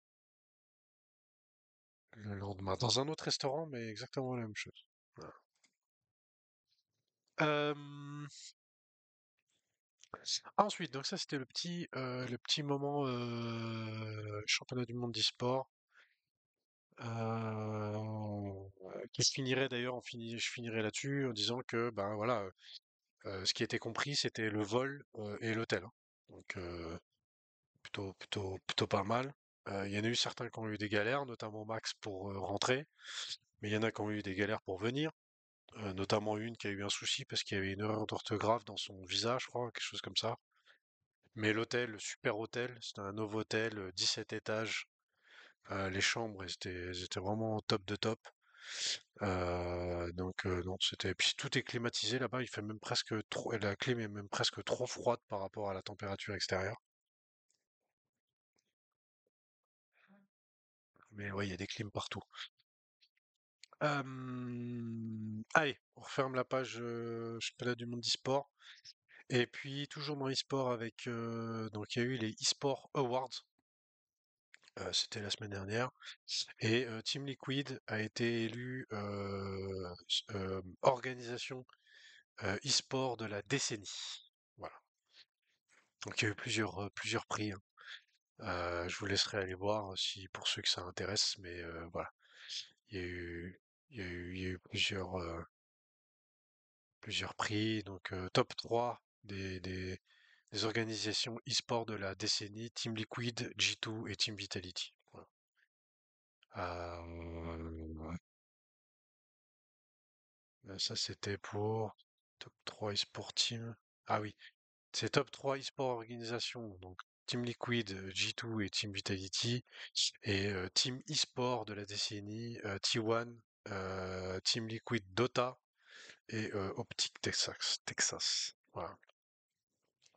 lendemain. Dans un autre restaurant, mais exactement la même chose. Voilà. Euh, Ensuite, donc ça c'était le petit moment championnat du monde d'e-sport. Qui se finirait d'ailleurs, je finirais là-dessus en disant que ben voilà, ce qui était compris c'était le vol et l'hôtel, hein. Donc plutôt pas mal. Il y en a eu certains qui ont eu des galères, notamment Max pour rentrer, mais il y en a qui ont eu des galères pour venir. Notamment une qui a eu un souci parce qu'il y avait une erreur d'orthographe dans son visa, je crois, quelque chose comme ça. Mais l'hôtel, le super hôtel, c'était un nouveau hôtel, 17 étages. Les chambres, elles étaient vraiment top de top. Non, c'était. Puis tout est climatisé là-bas. Il fait même presque trop. La clim est même presque trop froide par rapport à la température extérieure. Mais ouais, il y a des clims partout. Allez, on referme la page championnat du monde d'e-sport Et puis toujours dans e-sport avec donc il y a eu les e-sport awards. C'était la semaine dernière. Et Team Liquid a été élu organisation e-sport de la décennie. Voilà. Donc il y a eu plusieurs prix, hein. Je vous laisserai aller voir si pour ceux que ça intéresse, mais voilà. Il y a eu, il y a eu plusieurs prix. Donc top 3 des organisations e-sport de la décennie, Team Liquid, G2 et Team Vitality. Voilà. Ça c'était pour top 3 e-sport team. Ah oui, c'est top 3 e-sport organisations. Donc Team Liquid, G2 et Team Vitality. Et Team e-sport de la décennie, T1, Team Liquid Dota et Optic Texas. Voilà.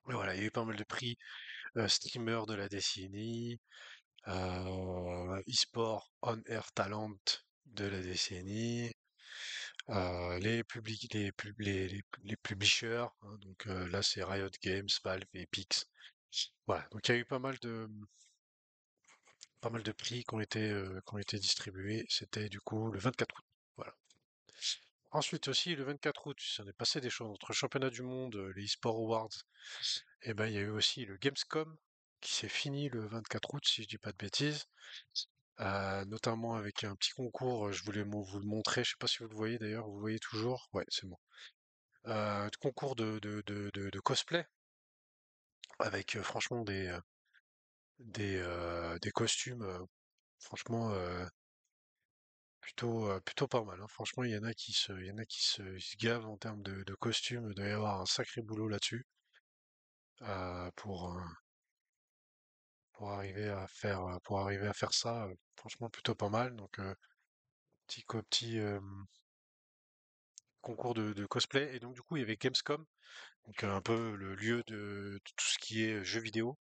Et voilà, il y a eu pas mal de prix. Streamer de la décennie, e-sport on air talent de la décennie, les publishers, hein, donc là c'est Riot Games, Valve et Epic. Voilà, donc il y a eu pas mal de prix qui ont été distribués. C'était du coup le 24 août. Voilà. Ensuite aussi, le 24 août, ça en est passé des choses entre le championnat du monde, les eSport Awards, et ben il y a eu aussi le Gamescom qui s'est fini le 24 août, si je dis pas de bêtises. Notamment avec un petit concours, je voulais vous le montrer, je sais pas si vous le voyez d'ailleurs, vous le voyez toujours? Ouais, c'est bon. Concours de cosplay, avec franchement des costumes, franchement plutôt pas mal, hein. Franchement, il y en a qui se gavent en termes de costumes. Il doit y avoir un sacré boulot là-dessus euh, pour, euh, pour arriver à faire ça. Franchement, plutôt pas mal. Donc, petit concours de cosplay. Et donc, du coup, il y avait Gamescom, donc un peu le lieu de tout ce qui est jeux vidéo,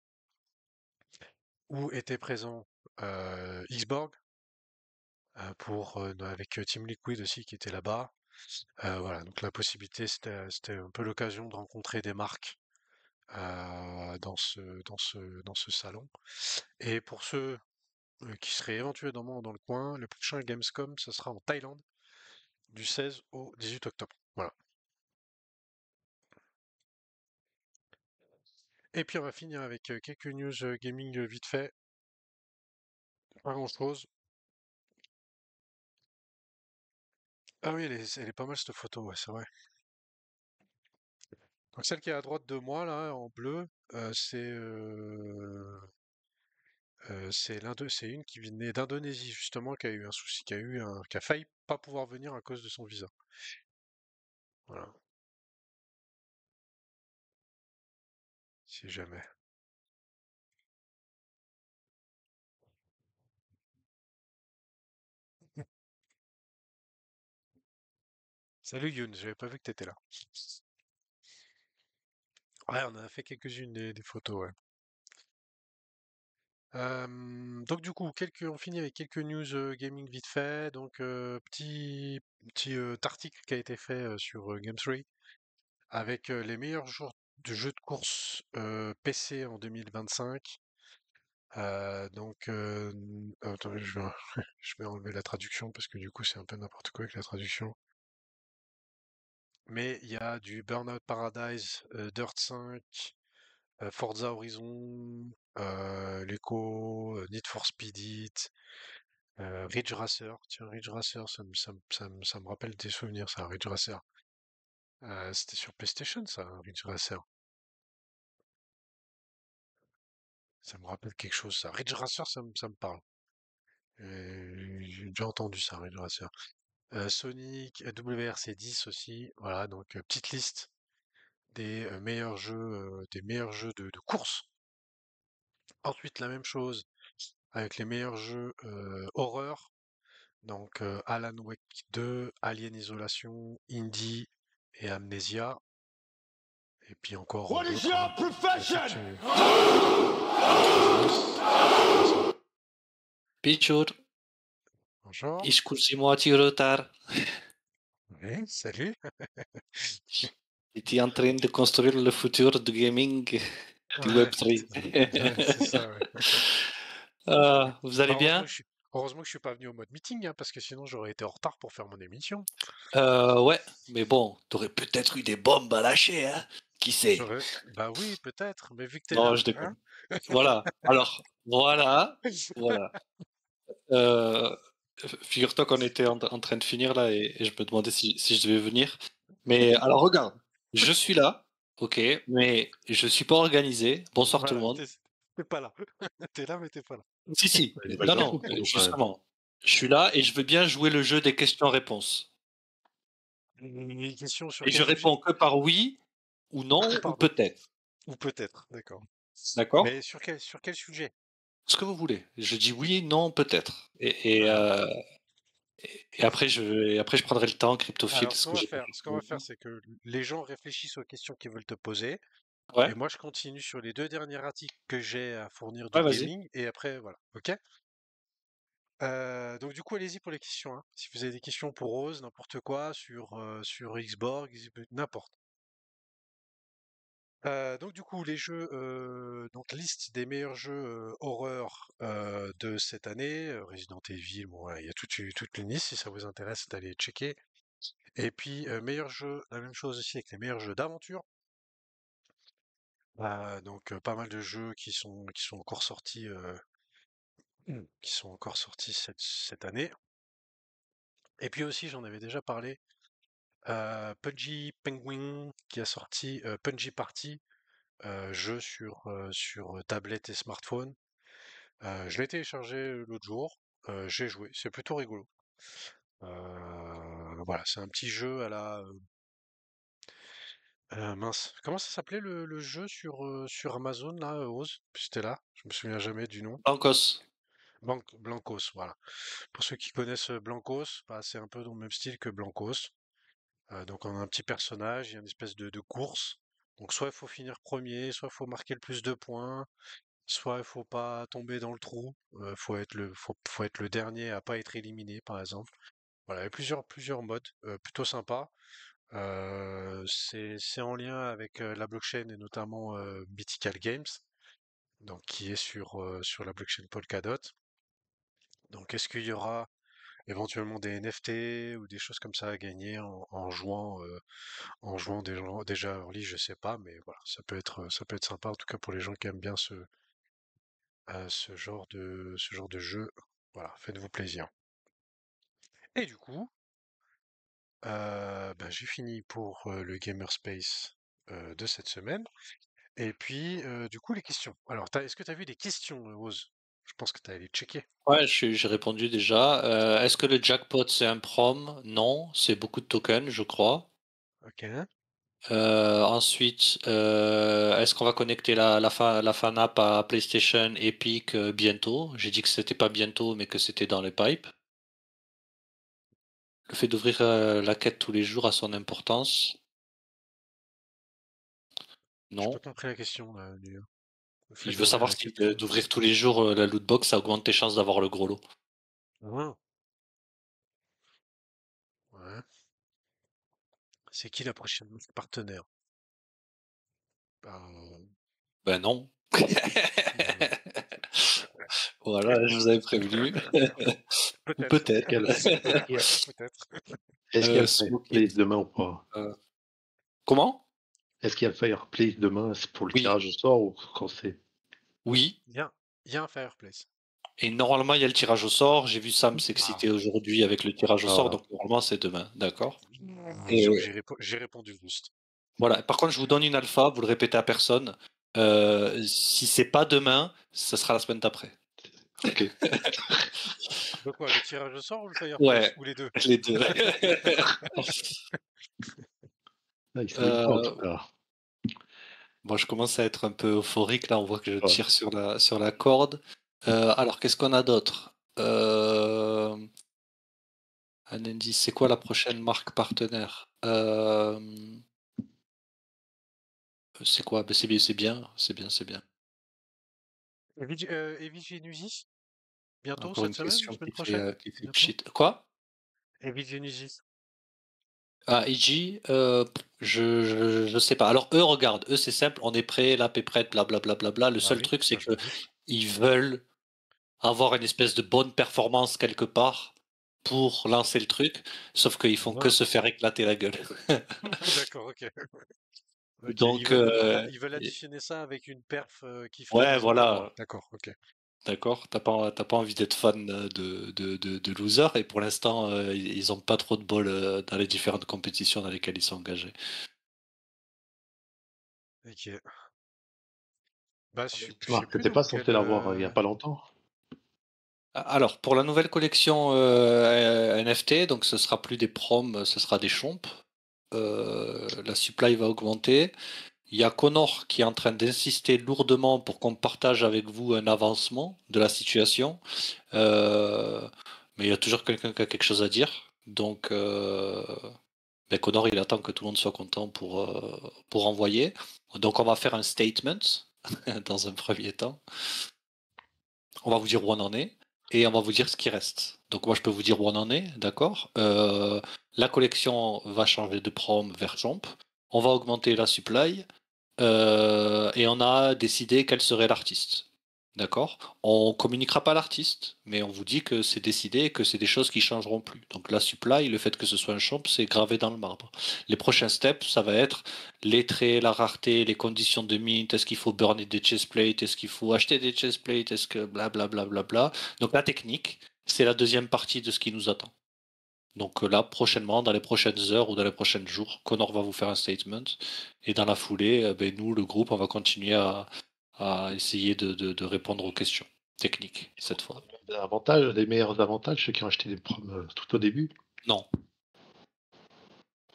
où était présent Xborg, avec Team Liquid aussi qui était là-bas. Voilà, donc la possibilité, c'était un peu l'occasion de rencontrer des marques dans ce salon. Et pour ceux qui seraient éventuellement dans le coin, le prochain Gamescom, ça sera en Thaïlande, du 16 au 18 octobre. Voilà. Et puis on va finir avec quelques news gaming vite fait. Pas grand-chose. Ah oui, elle est pas mal cette photo, ouais, c'est vrai. Donc celle qui est à droite de moi, là, en bleu, c'est une qui venait d'Indonésie, justement, qui a eu un souci, qui a failli pas pouvoir venir à cause de son visa. Voilà, si jamais. Salut Youn, j'avais pas vu que t'étais là. Ouais, on a fait quelques-unes des photos, ouais. Donc du coup, on finit avec quelques news gaming vite fait. Donc petit article qui a été fait sur Game3 avec les meilleurs jours de jeux de course PC en 2025. Attendez, je vais enlever la traduction parce que du coup c'est un peu n'importe quoi avec la traduction. Mais il y a du Burnout Paradise, Dirt 5, Forza Horizon, l'Echo, Need for Speed Heat, Ridge Racer. Tiens, Ridge Racer, ça me rappelle des souvenirs, ça, Ridge Racer. C'était sur PlayStation, ça, Ridge Racer. Ça me rappelle quelque chose, ça. Ridge Racer, ça me parle. J'ai déjà entendu ça, Ridge Racer. Sonic, WRC 10 aussi. Voilà, donc petite liste des meilleurs jeux de course. Ensuite, la même chose avec les meilleurs jeux horreur. Donc Alan Wake 2, Alien Isolation, Indie et Amnesia. Et puis encore
What is
d'autres,
your
hein.
profession?
Pichur,
Bonjour.
excusez-moi du retard.
Oui, salut.
était en train de construire le futur du gaming du
Ouais,
Web3.
ouais, c'est ça, ouais.
Vous allez
Bah,
bien?
heureusement que je suis pas venu au mode meeting, hein, parce que sinon j'aurais été en retard pour faire mon émission.
Ouais, mais bon, t'aurais peut-être eu des bombes à lâcher, hein? Qui sait?
Bah oui, peut-être, mais vu que t'es
Non,
là,
je
hein.
déconne. Voilà. Alors, voilà. Figure-toi qu'on était en train de finir là et je me demandais si je devais venir. Mais alors, regarde, je suis là, ok, mais je suis pas organisé. Bonsoir tout le
Voilà,
monde.
t'es pas là. T'es là, mais t'es pas là.
Si.
Une nouvelle
Non,
info
non,
pour nous, quand même.
justement. Je suis là et je veux bien jouer le jeu des questions-réponses.
Une question sur
Et
quel
je
sujet?
réponds que par oui ou non ou
Pardon.
peut-être.
Ou peut-être, d'accord.
D'accord?
Mais sur quel sujet?
Ce que vous voulez. Je dis oui, non, peut-être. Et après, je prendrai le temps, cryptophile,
Alors, ce
ce
qu'on
que
va
j'ai pas
faire,
fait.
ce qu'on va faire, c'est que les gens réfléchissent aux questions qu'ils veulent te poser,
Ouais,
et moi je continue sur les 2 derniers articles que j'ai à fournir
ouais,
du
vas-y.
gaming, et après voilà, ok? Donc du coup, allez-y pour les questions, hein. Si vous avez des questions pour Rose, n'importe quoi, sur Xborg, n'importe. Donc du coup, les jeux, donc liste des meilleurs jeux horreur de cette année, Resident Evil, bon, voilà, il y a toute une liste si ça vous intéresse d'aller checker. Et puis meilleurs jeux, la même chose aussi avec les meilleurs jeux d'aventure. Donc pas mal de jeux qui sont encore sortis, qui sont encore sortis cette année. Et puis aussi, j'en avais déjà parlé, Pudgy Penguin qui a sorti Punji Party, jeu sur tablette et smartphone. Je l'ai téléchargé l'autre jour, j'ai joué, c'est plutôt rigolo. Voilà, c'est un petit jeu à la mince, comment ça s'appelait le jeu sur Amazon là, Oz? C'était là, je me souviens jamais du nom.
Blancos.
Blancos, voilà. Pour ceux qui connaissent Blancos, bah, c'est un peu dans le même style que Blancos. Donc on a un petit personnage, il y a une espèce de course. Donc soit il faut finir premier, soit il faut marquer le plus de points, soit il faut pas tomber dans le trou. Faut être le dernier à pas être éliminé, par exemple. Voilà, il y a plusieurs modes, plutôt sympa. C'est en lien avec la blockchain et notamment Mythical Games, donc qui est sur la blockchain Polkadot. Donc est-ce qu'il y aura éventuellement des NFT ou des choses comme ça à gagner en jouant déjà early, je sais pas, mais voilà, ça peut être sympa en tout cas pour les gens qui aiment bien ce genre de jeu. Voilà, faites-vous plaisir. Et du coup, bah, j'ai fini pour le Gamerspace de cette semaine. Et puis, du coup, les questions. Alors, est-ce que tu as vu des questions, Rose? Je pense que tu as allé checker.
Ouais, j'ai répondu déjà. Est-ce que le jackpot c'est un prom? Non, c'est beaucoup de tokens, je crois.
Ok.
Ensuite, est-ce qu'on va connecter la fan app à PlayStation Epic bientôt? J'ai dit que c'était pas bientôt, mais que c'était dans les pipes. Le fait d'ouvrir la quête tous les jours a son importance.
J'ai pas
Non.
compris la question, là, le fait
Il veut
d'ouvrir
savoir
la
si
quête tous les jours.
d'ouvrir tous les jours la loot box, ça augmente tes chances d'avoir le gros lot.
Ah, ouais. C'est qui la prochaine partenaire? Ben,
Ben non.
non.
Voilà, je vous avais prévenu. Ou
Peut-être.
Est-ce
peut-être.
qu'elle
Peut-être.
est-ce qu'il y a le
Smoky.
Fireplace demain ou pas?
Euh, comment?
Est-ce qu'il y a le Fireplace demain? C'est pour le
Oui,
tirage au sort ou quand c'est?
oui.
Il y a un fireplace.
Et normalement, il y a le tirage au sort. J'ai vu Sam
Ah,
s'exciter aujourd'hui avec le tirage au sort,
Ah,
donc normalement c'est demain, d'accord?
bien sûr que
Et
j'ai répondu juste.
voilà. Par contre, je vous donne une alpha, vous le répétez à personne. Si c'est pas demain, ce sera la semaine d'après.
ok.
Donc quoi, le tirage au sort ou le fireplace?
Ouais,
Ou les deux?
les deux.
Ah, ils sont hyper en tout
Euh,
cas.
Bon, je commence à être un peu euphorique là. On voit que je
Ouais.
tire sur la corde. Alors, qu'est-ce qu'on a d'autre? Un indice. C'est quoi la prochaine marque partenaire? C'est quoi? Ben, c'est bien, c'est bien, c'est bien.
Evigenusis? Bientôt,
Encore
cette
une
semaine?
question
Semaine
qui fait,
prochaine?
qui fait
Bientôt?
pchit. Quoi?
Evigenusis.
Ah, EG, je sais pas. Alors eux, regarde, eux c'est simple, on est prêt, l'app est prête, blablabla. Bla, bla, bla. Le
Bah
seul
oui,
truc, c'est
ça je
que
me doute.
ils veulent avoir une espèce de bonne performance quelque part pour lancer le truc, sauf qu'ils font que
Voilà.
se faire éclater la gueule.
D'accord, ok. Ok,
Donc,
ils veulent additionner ça avec une perf qui fait
ouais,
n'importe quoi.
voilà,
D'accord, ok.
d'accord. T'as pas envie d'être fan de loser, et pour l'instant, ils ont pas trop de bol dans les différentes compétitions dans lesquelles ils sont engagés.
Ok. Bah, je sais
Marc,
plus
t'étais
dans
pas
quel.
censé l'avoir il y a pas longtemps?
Alors, pour la nouvelle collection NFT, donc ce sera plus des proms, ce sera des chomps. La supply va augmenter. Il y a Connor qui est en train d'insister lourdement pour qu'on partage avec vous un avancement de la situation. Euh, mais il y a toujours quelqu'un qui a quelque chose à dire. Donc, ben Connor, il attend que tout le monde soit content pour envoyer. Donc, on va faire un statement dans un premier temps. On va vous dire où on en est et on va vous dire ce qui reste. Donc moi je peux vous dire où on en est, d'accord. La collection va changer de prom vers jump. On va augmenter la supply et on a décidé quel serait l'artiste. D'accord? On communiquera pas l'artiste, mais on vous dit que c'est décidé et que c'est des choses qui changeront plus. Donc la supply, le fait que ce soit un champ, c'est gravé dans le marbre. Les prochains steps, ça va être les traits, la rareté, les conditions de mint, est-ce qu'il faut burner des chestplates, est-ce qu'il faut acheter des chestplates, est-ce que blablabla. Bla, bla, bla, bla. Donc la technique, c'est la deuxième partie de ce qui nous attend. Donc là, prochainement, dans les prochaines heures ou dans les prochains jours, Connor va vous faire un statement. Et dans la foulée, ben, nous, le groupe, on va continuer à essayer de répondre aux questions techniques
Ils
cette
ont
fois.
des avantages, des meilleurs avantages, ceux qui ont acheté des proms tout au début.
Non.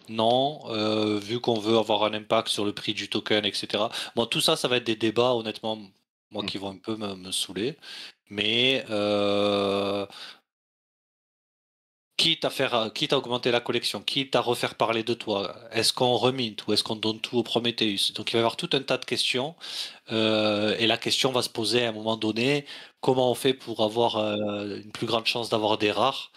Non, vu qu'on veut avoir un impact sur le prix du token, etc. Bon, tout ça, ça va être des débats, honnêtement, moi
Hmm.
qui vont un peu me saouler. Mais quitte à augmenter la collection, quitte à refaire parler de toi, est-ce qu'on remint ou est-ce qu'on donne tout au Prometheus? Donc il va y avoir tout un tas de questions et la question va se poser à un moment donné, comment on fait pour avoir une plus grande chance d'avoir des rares?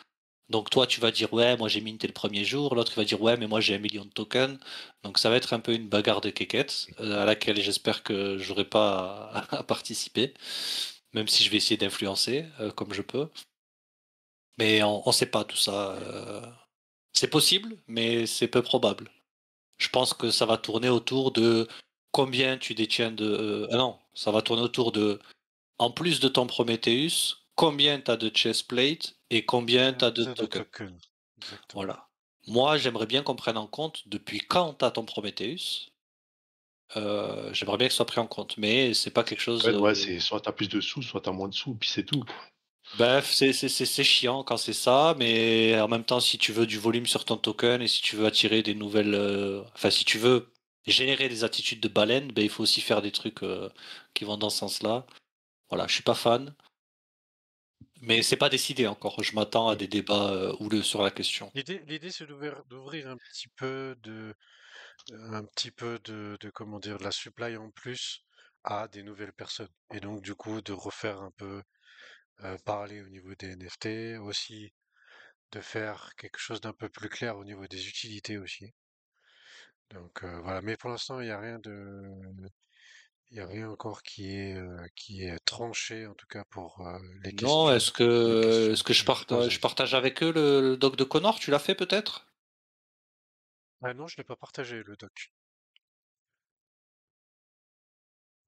Donc toi tu vas dire ouais moi j'ai minté le premier jour, l'autre il va dire ouais mais moi j'ai 1 million de tokens. Donc ça va être un peu une bagarre de quéquettes à laquelle j'espère que j'aurai pas à participer, même si je vais essayer d'influencer comme je peux. Mais on sait pas tout ça. C'est possible, mais c'est peu probable. Je pense que ça va tourner autour de combien tu détiens de. Ah non, ça va tourner autour de, en plus de ton Prometheus, combien tu as de chestplate et combien tu as de
De
tokens.
token. Exactement.
Voilà. Moi, j'aimerais bien qu'on prenne en compte depuis quand tu as ton Prometheus. J'aimerais bien que ce soit pris en compte, mais c'est pas quelque chose.
Ouais, c'est soit t'as plus de sous, soit t'as moins de sous, puis c'est tout, quoi.
Bref, c'est chiant quand c'est ça, mais en même temps, si tu veux du volume sur ton token et si tu veux attirer des nouvelles, enfin, si tu veux générer des attitudes de baleine, ben, il faut aussi faire des trucs qui vont dans ce sens-là. Voilà, je suis pas fan, mais c'est pas décidé encore. Je m'attends à
Hmm.
des débats houleux sur la question.
L'idée, c'est d'ouvrir un petit peu comment dire, de la supply en plus à des nouvelles personnes. Et donc, du coup, de refaire un peu parler au niveau des NFT, aussi de faire quelque chose d'un peu plus clair au niveau des utilités aussi. Donc voilà, mais pour l'instant, il y a rien encore qui est tranché, en tout cas pour
Non,
les
est-ce
questions
que je
posées.
partage avec eux le doc de Connor? Tu l'as fait peut-être?
Ah non, je l'ai pas partagé le doc.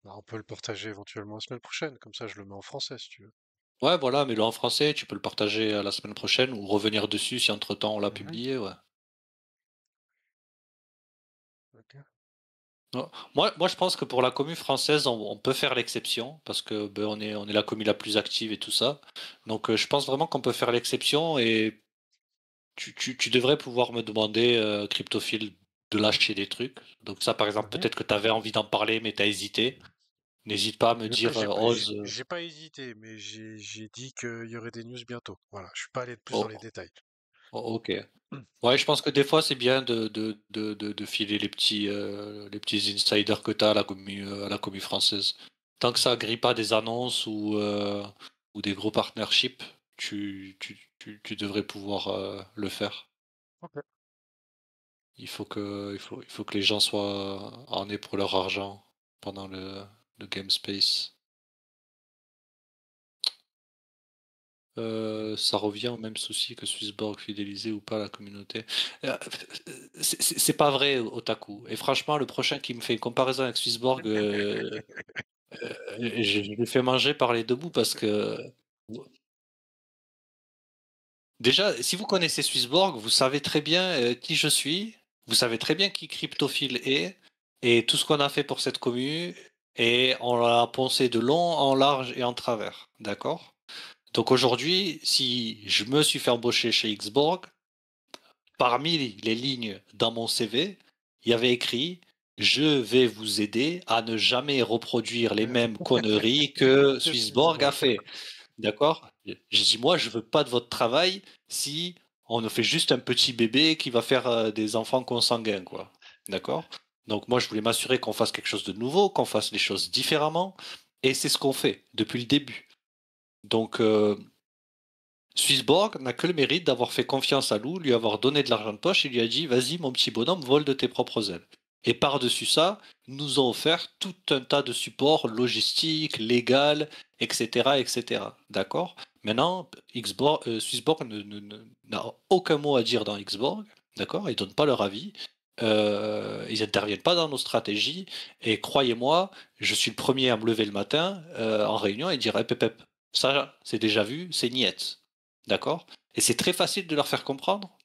Bah, on peut le partager éventuellement la semaine prochaine, comme ça je le mets en français si tu veux.
Ouais, voilà, mets-le en français, tu peux le partager la semaine prochaine ou revenir dessus si entre-temps on l'a
Mhm.
publié, ouais.
Ok.
Non. Moi, je pense que pour la commu française, on peut faire l'exception parce que ben, on est la commu la plus active et tout ça. Donc, je pense vraiment qu'on peut faire l'exception et tu devrais pouvoir me demander, cryptophile, de lâcher des trucs. Donc ça, par exemple,
Mhm.
peut-être que tu avais envie d'en parler, mais tu as hésité. N'hésite pas à me dire, Ose.
J'ai pas hésité, mais j'ai dit qu'il y aurait des news bientôt. Voilà, je suis pas allé plus dans les
Oh,
détails.
oh, ok. Ouais, je pense que des fois, c'est bien de filer les petits insiders que tu as à la commu française. Tant que ça grille pas des annonces ou des gros partnerships, tu devrais pouvoir le faire.
Ok.
Il faut que les gens soient en aient pour leur argent pendant le Game Space. Ça revient au même souci que Swissborg, fidéliser ou pas la communauté. C'est pas vrai, Otaku. Et franchement, le prochain qui me fait une comparaison avec Swissborg, je le fais manger par les deux bouts parce que déjà, si vous connaissez Swissborg, vous savez très bien qui je suis, vous savez très bien qui Cryptophile est et tout ce qu'on a fait pour cette commune et on l'a poncé de long, en large et en travers. D'accord? Donc aujourd'hui, si je me suis fait embaucher chez Xborg, parmi les lignes dans mon CV, il y avait écrit je vais vous aider à ne jamais reproduire les mêmes conneries que Swissborg a fait. D'accord? J'ai dit moi, je veux pas de votre travail si on nous fait juste un petit bébé qui va faire des enfants consanguins, quoi. D'accord? Donc moi, je voulais m'assurer qu'on fasse quelque chose de nouveau, qu'on fasse les choses différemment, et c'est ce qu'on fait depuis le début. Donc Swissborg n'a que le mérite d'avoir fait confiance à Lou, lui avoir donné de l'argent de poche et lui a dit vas-y mon petit bonhomme, vole de tes propres ailes. Et par-dessus ça, nous ont offert tout un tas de supports logistiques, légal, etc. etc. D'accord? Maintenant, Swissborg n'a aucun mot à dire dans Xborg, d'accord? Ils ne donnent pas leur avis. Ils n'interviennent pas dans nos stratégies. Et croyez-moi, je suis le premier à me lever le matin en réunion et dire pep, ça, c'est déjà vu, c'est niette. D'accord? Et c'est très facile de leur faire comprendre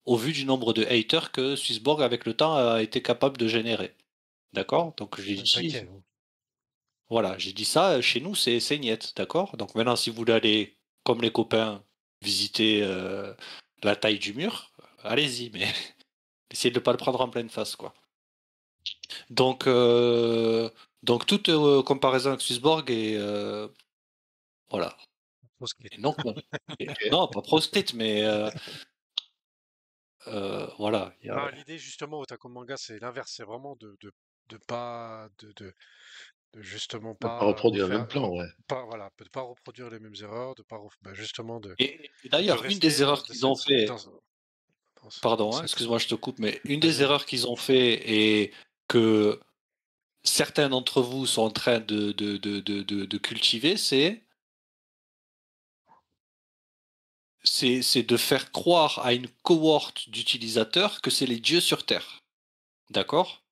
au vu du nombre de haters que Swissborg, avec le temps, a été capable de générer. D'accord? Donc j'ai dit,
T'inquiète.
voilà, j'ai dit ça, chez nous, c'est niette. D'accord? Donc maintenant, si vous voulez aller, comme les copains, visiter la taille du mur, allez-y, mais essayez de ne pas le prendre en pleine face, quoi. Donc, toute comparaison avec Swissborg est. Voilà.
Proscrit.
Et non, non, pas proscrite, mais voilà.
Non, l'idée justement au Otaku Manga, c'est l'inverse. C'est vraiment de pas de justement
Ne pas
pas
reproduire le
refaire
même plan, ouais.
pas voilà, de pas reproduire les mêmes erreurs, de pas justement
Et
de
d'ailleurs, une
rester
des erreurs qu'ils ont fait,
dans
pardon, hein,
cette
excuse-moi, je te coupe, mais une
vas-y,
des
vas-y.
erreurs qu'ils ont fait et que certains d'entre vous sont en train de cultiver, c'est de faire croire à une cohorte d'utilisateurs que c'est les dieux sur Terre. D'accord?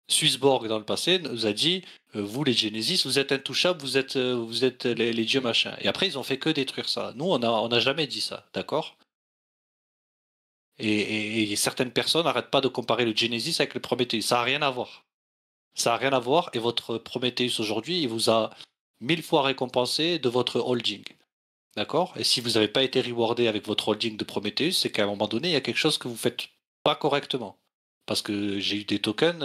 Swissborg, dans le passé, nous a dit vous, les Genesis, vous êtes intouchables, vous êtes les dieux machins. Et après, ils ont fait que détruire ça. Nous, on n'a jamais dit ça. D'accord? Et certaines personnes n'arrêtent pas de comparer le Genesis avec le Prometheus. Ça n'a rien à voir. Ça n'a rien à voir. Et votre Prometheus aujourd'hui, il vous a 1000 fois récompensé de votre holding. D'accord? Et si vous n'avez pas été rewardé avec votre holding de Prometheus, c'est qu'à un moment donné, il y a quelque chose que vous faites pas correctement. Parce que j'ai eu des tokens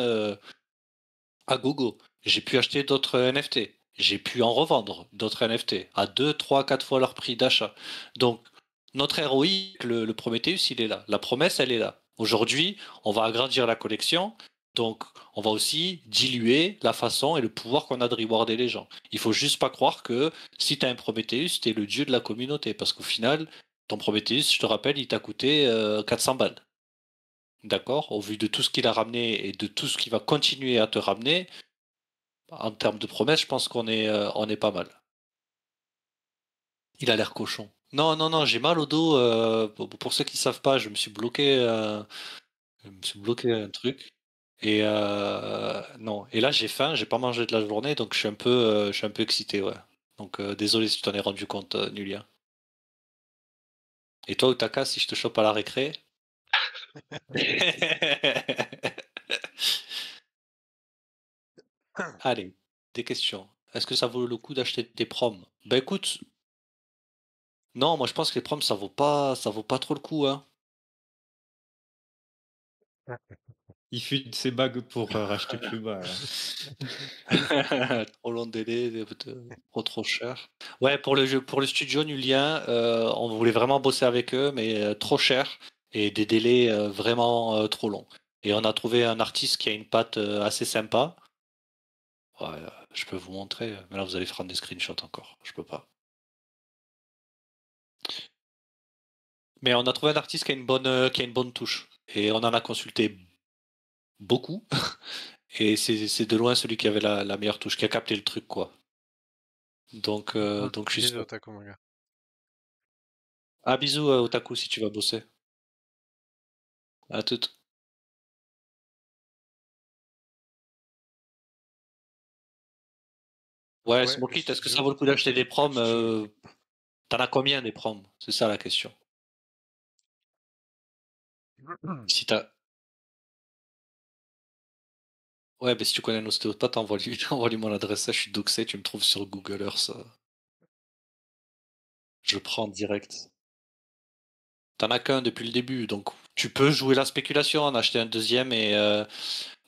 à gogo. J'ai pu acheter d'autres NFT. J'ai pu en revendre d'autres NFT à 2, 3, 4 fois leur prix d'achat. Donc, notre ROI, le Prometheus, il est là. La promesse, elle est là. Aujourd'hui, on va agrandir la collection. Donc, on va aussi diluer la façon et le pouvoir qu'on a de rewarder les gens. Il faut juste pas croire que si tu as un Prometheus, tu es le dieu de la communauté. Parce qu'au final, ton Prometheus, je te rappelle, il t'a coûté 400 balles. D'accord? Au vu de tout ce qu'il a ramené et de tout ce qu'il va continuer à te ramener, en termes de promesses, je pense on est pas mal. Il a l'air cochon. Non, non, non, j'ai mal au dos. Pour ceux qui savent pas, je me suis bloqué un truc. Et non. Et là, j'ai faim, j'ai pas mangé de la journée, donc je suis un peu excité, ouais. Donc désolé si tu t'en es rendu compte, Nulia. Et toi, Utaka, si je te chope à la récré? Allez, des questions. Est-ce que ça vaut le coup d'acheter des proms? Bah écoute, non, moi je pense que les proms ça vaut pas trop le coup, hein.
Il fut ses bagues pour racheter plus bas.
Trop long délai, trop cher. Ouais, pour le jeu, pour le studio Nulien, on voulait vraiment bosser avec eux, mais trop cher et des délais vraiment trop longs. Et on a trouvé un artiste qui a une patte assez sympa. Ouais, je peux vous montrer, mais là vous allez faire des screenshots encore. Je peux pas. Mais on a trouvé un artiste qui a une bonne touche. Et on en a consulté beaucoup. Et c'est de loin celui qui avait la meilleure touche, qui a capté le truc, quoi. Donc je suis
Bisous,
sûr.
Otaku, mon gars.
Ah, bisous, Otaku, si tu vas bosser. À toute. Ouais,
Ouais,
Smokey, est-ce que ça
Joe,
vaut le coup d'acheter des proms
je-
T'en as combien des proms? C'est ça la question. Si t'as. Ouais, mais si tu connais un ostéopathe, envoie-lui envoie-lui mon adresse. Ça, je suis doxé, tu me trouves sur Google Earth. Je prends direct. T'en as qu'un depuis le début, donc tu peux jouer la spéculation, en acheter un deuxième et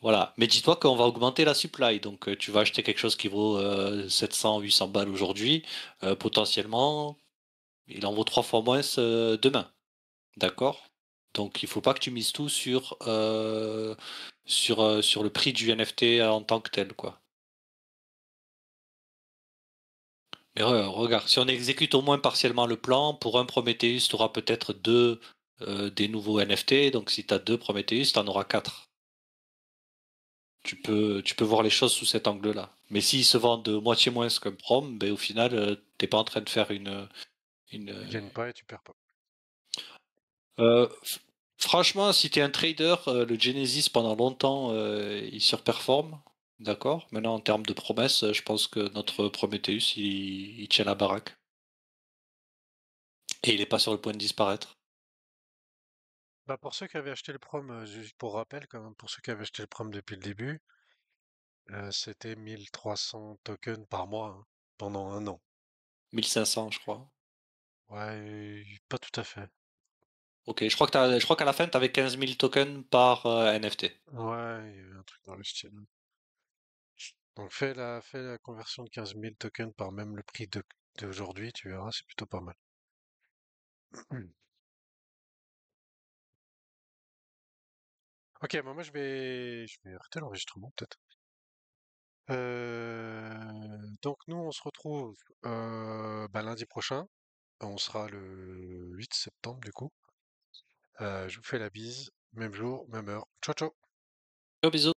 voilà. Mais dis-toi qu'on va augmenter la supply, donc tu vas acheter quelque chose qui vaut 700, 800 balles aujourd'hui, potentiellement, il en vaut 3 fois moins demain, d'accord? Donc il faut pas que tu mises tout sur le prix du NFT en tant que tel, quoi. Mais regarde, si on exécute au moins partiellement le plan, pour un Prometheus, tu auras peut-être deux des nouveaux NFT. Donc si tu as deux Prometheus, tu en auras quatre. Tu peux voir les choses sous cet angle-là. Mais s'ils se vendent de moitié moins qu'un prom, ben, au final, t'es pas en train de faire une.
Tu gagnes pas et tu perds pas.
Euh, f- Franchement, si tu es un trader, le Genesis pendant longtemps, il surperforme. D'accord. Maintenant, en termes de promesses, je pense que notre Prometheus, il tient la baraque. Et il n'est pas sur le point de disparaître.
Bah pour ceux qui avaient acheté le prom, juste pour rappel quand même, pour ceux qui avaient acheté le prom depuis le début, c'était 1300 tokens par mois hein, pendant un an.
1500, je crois.
Ouais, pas tout à fait.
Ok, je crois qu'à la fin, tu avais 15 000 tokens par NFT.
Ouais, il y avait un truc dans le style. Donc fais la conversion de 15 000 tokens par même le prix d'aujourd'hui, tu verras, c'est plutôt pas mal. Ok, bah moi je vais arrêter l'enregistrement peut-être. Donc nous on se retrouve bah, lundi prochain. On sera le 8 septembre du coup. Je vous fais la bise, même jour, même heure. Ciao ciao.
Ciao, bisous.